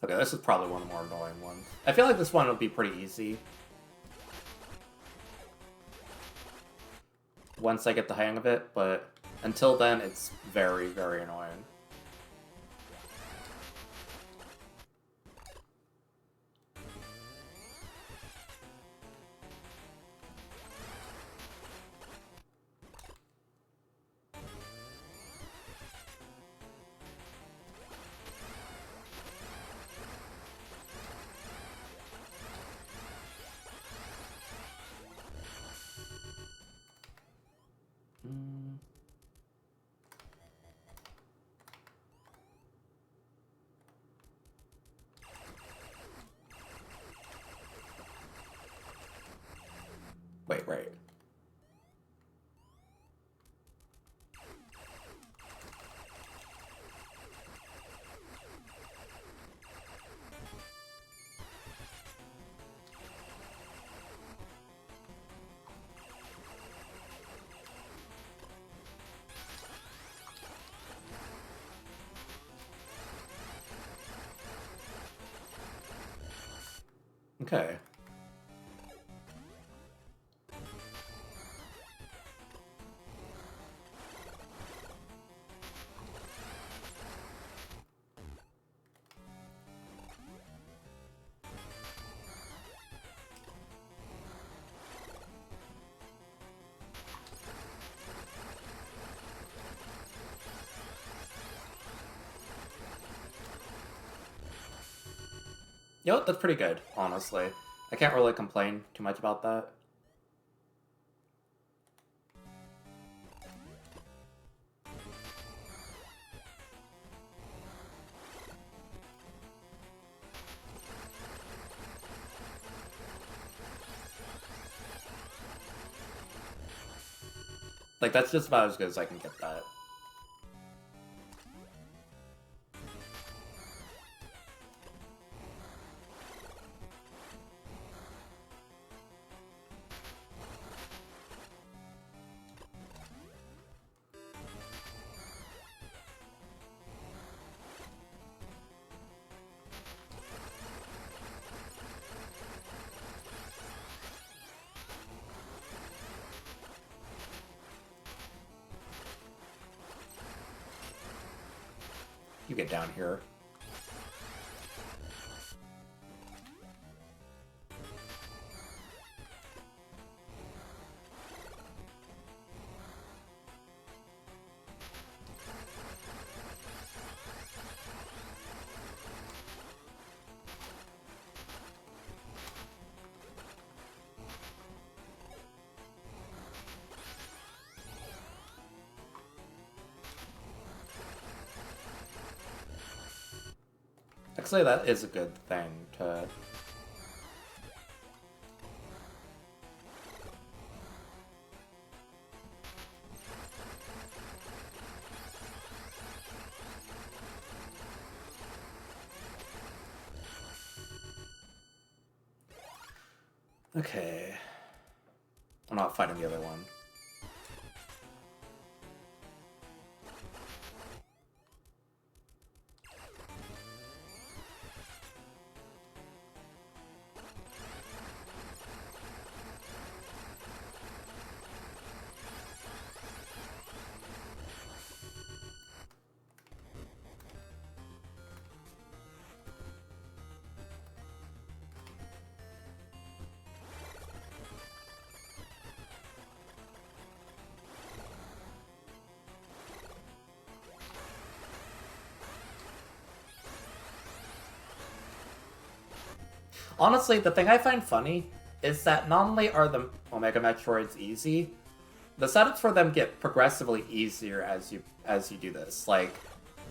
Okay, this is probably one of the more annoying ones. I feel like this one will be pretty easy. Once I get the hang of it, but until then, it's very, very annoying. Wait, right. Okay. You know what? That's pretty good, honestly. I can't really complain too much about that. Like, that's just about as good as I can get that. You get down here. Actually, that is a good thing to... Okay. I'm not fighting the other one. Honestly, the thing I find funny is that not only are the Omega Metroids easy, the setups for them get progressively easier as you do this. Like,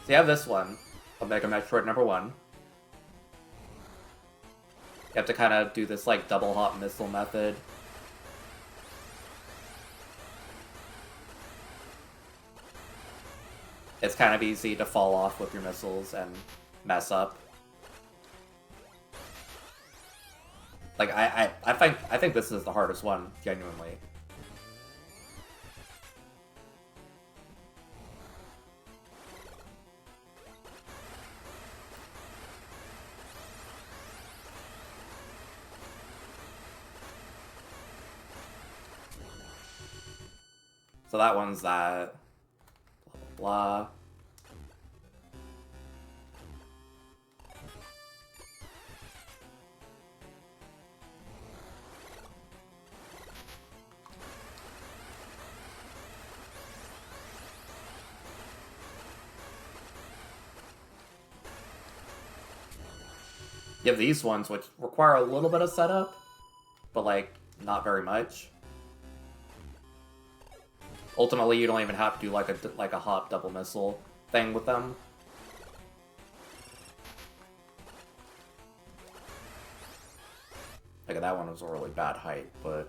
so you have this one, Omega Metroid number 1. You have to kind of do this like double hop missile method. It's kind of easy to fall off with your missiles and mess up. Like I think this is the hardest one, genuinely. So that one's that. Blah, blah, blah. You have these ones which require a little bit of setup, but like not very much. Ultimately, you don't even have to do like a hop double missile thing with them. Like that one was a really bad height, but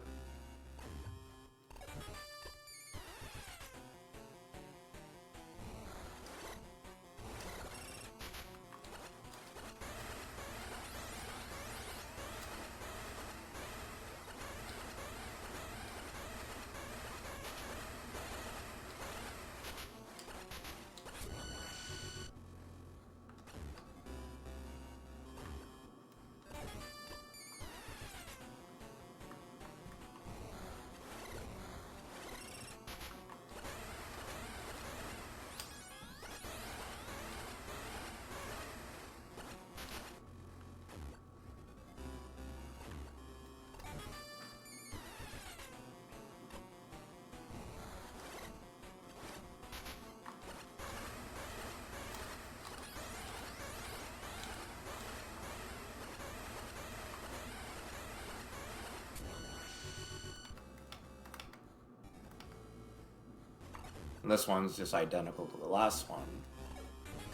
and this one's just identical to the last one.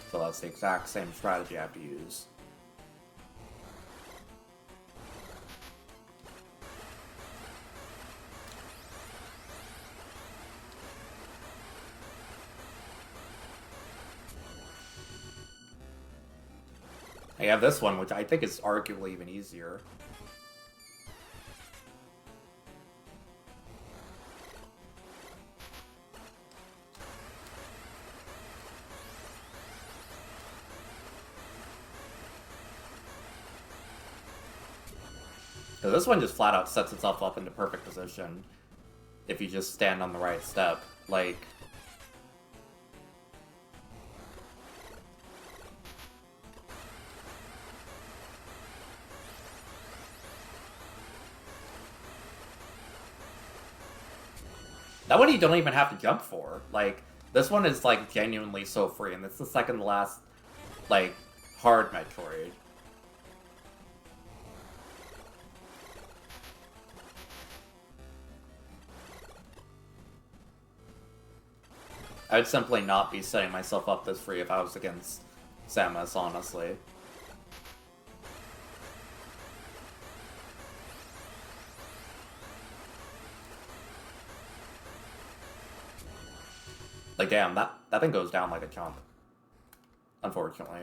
So that's the exact same strategy I have to use. I have this one, which I think is arguably even easier. So this one just flat out sets itself up into perfect position if you just stand on the right step. Like, that one you don't even have to jump for. Like, this one is like genuinely so free, and it's the second to last, like, hard Metroid. I would simply not be setting myself up this free if I was against Samus, honestly. Like, damn, that thing goes down like a chump. Unfortunately.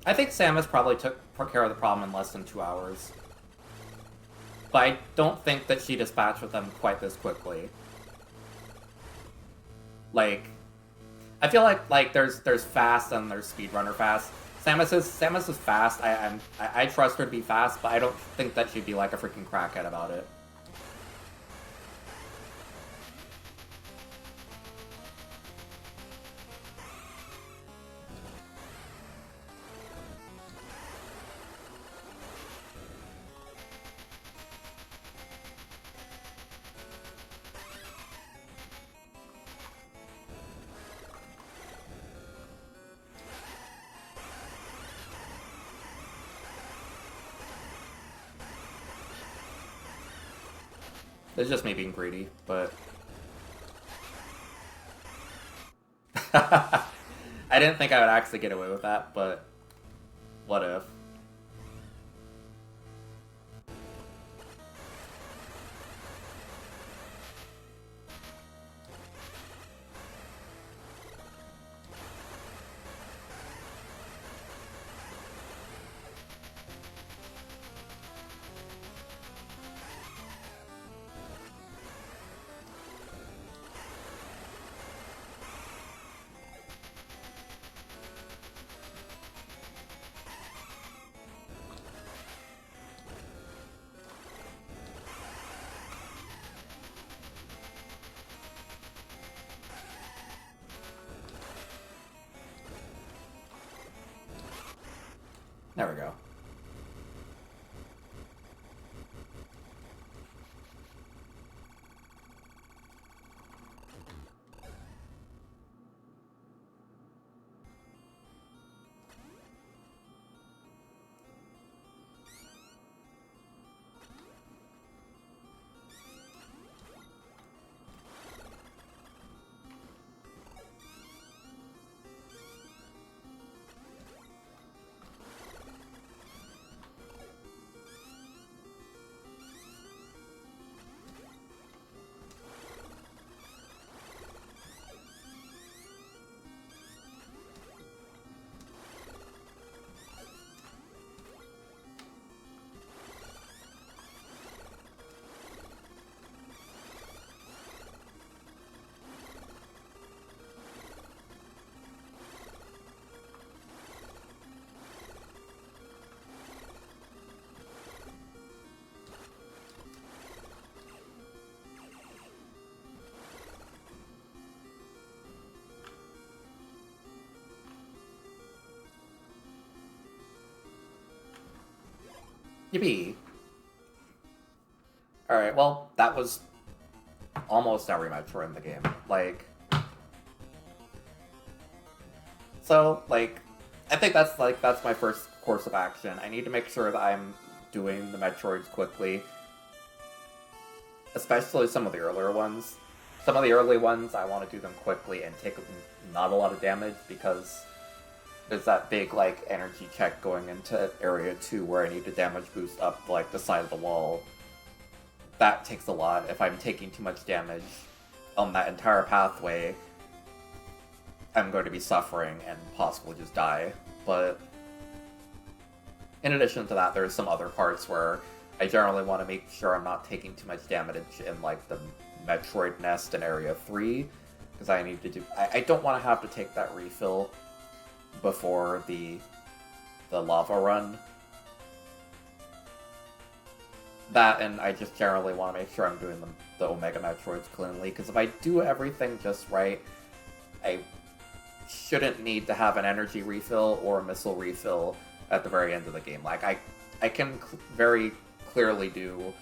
I think Samus probably took care of the problem in less than 2 hours. But I don't think that she dispatched with them quite this quickly. Like, I feel like there's fast and there's speedrunner fast. Samus is fast. I trust her to be fast, but I don't think that she'd be like a freaking crackhead about it. It's just me being greedy, but... I didn't think I would actually get away with that, but... what if? There we go. Yippee. Alright, well, that was almost every Metroid in the game. Like... So, like, I think that's my first course of action. I need to make sure that I'm doing the Metroids quickly. Especially some of the earlier ones. Some of the early ones, I want to do them quickly and take not a lot of damage, because there's that big, like, energy check going into Area 2 where I need to damage boost up, like, the side of the wall. That takes a lot. If I'm taking too much damage on that entire pathway, I'm going to be suffering and possibly just die. But in addition to that, there's some other parts where I generally want to make sure I'm not taking too much damage in, like, the Metroid Nest in Area 3, because I need to do... I don't want to have to take that refill before the lava run. That, and I just generally want to make sure I'm doing the Omega Metroids cleanly, because if I do everything just right, I shouldn't need to have an energy refill or a missile refill at the very end of the game. Like, I can very clearly do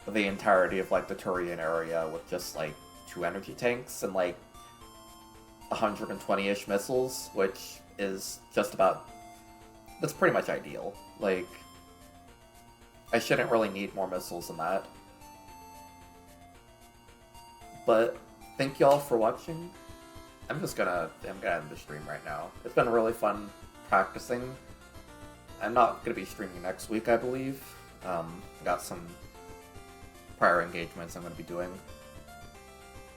the entirety of, like, the Turian area with just, like, 2 energy tanks and, like, 120-ish missiles, which is just about... that's pretty much ideal. Like, I shouldn't really need more missiles than that. But thank y'all for watching. I'm gonna end the stream right now. It's been really fun practicing. I'm not gonna be streaming next week, I believe. Got some prior engagements I'm gonna be doing.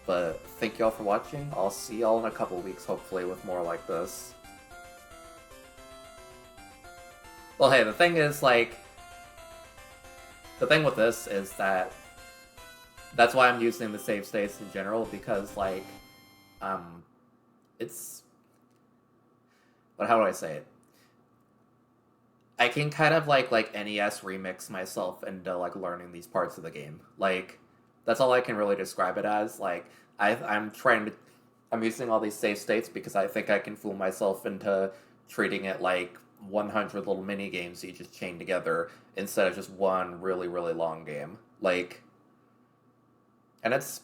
But thank y'all for watching. I'll see y'all in a couple weeks, hopefully, with more like this. Well, hey, the thing is, like, the thing with this is that that's why I'm using the save states in general, because, like, um, it's, but how do I say it? I can kind of like NES remix myself into like learning these parts of the game. Like that's all I can really describe it as. Like I'm trying to I'm using all these save states because I think I can fool myself into treating it like 100 little mini games you just chain together instead of just one really really long game. Like and it's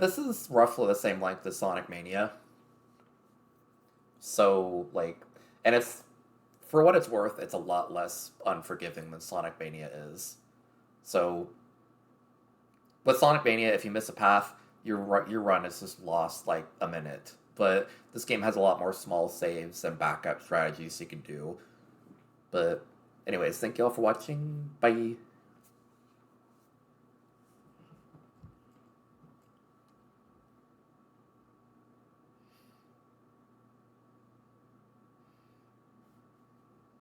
this is roughly the same length as Sonic Mania. So like and it's for what it's worth, it's a lot less unforgiving than Sonic Mania is. So with Sonic Mania, if you miss a path, your run is just lost like a minute. But this game has a lot more small saves and backup strategies you can do. But anyways, thank you all for watching. Bye.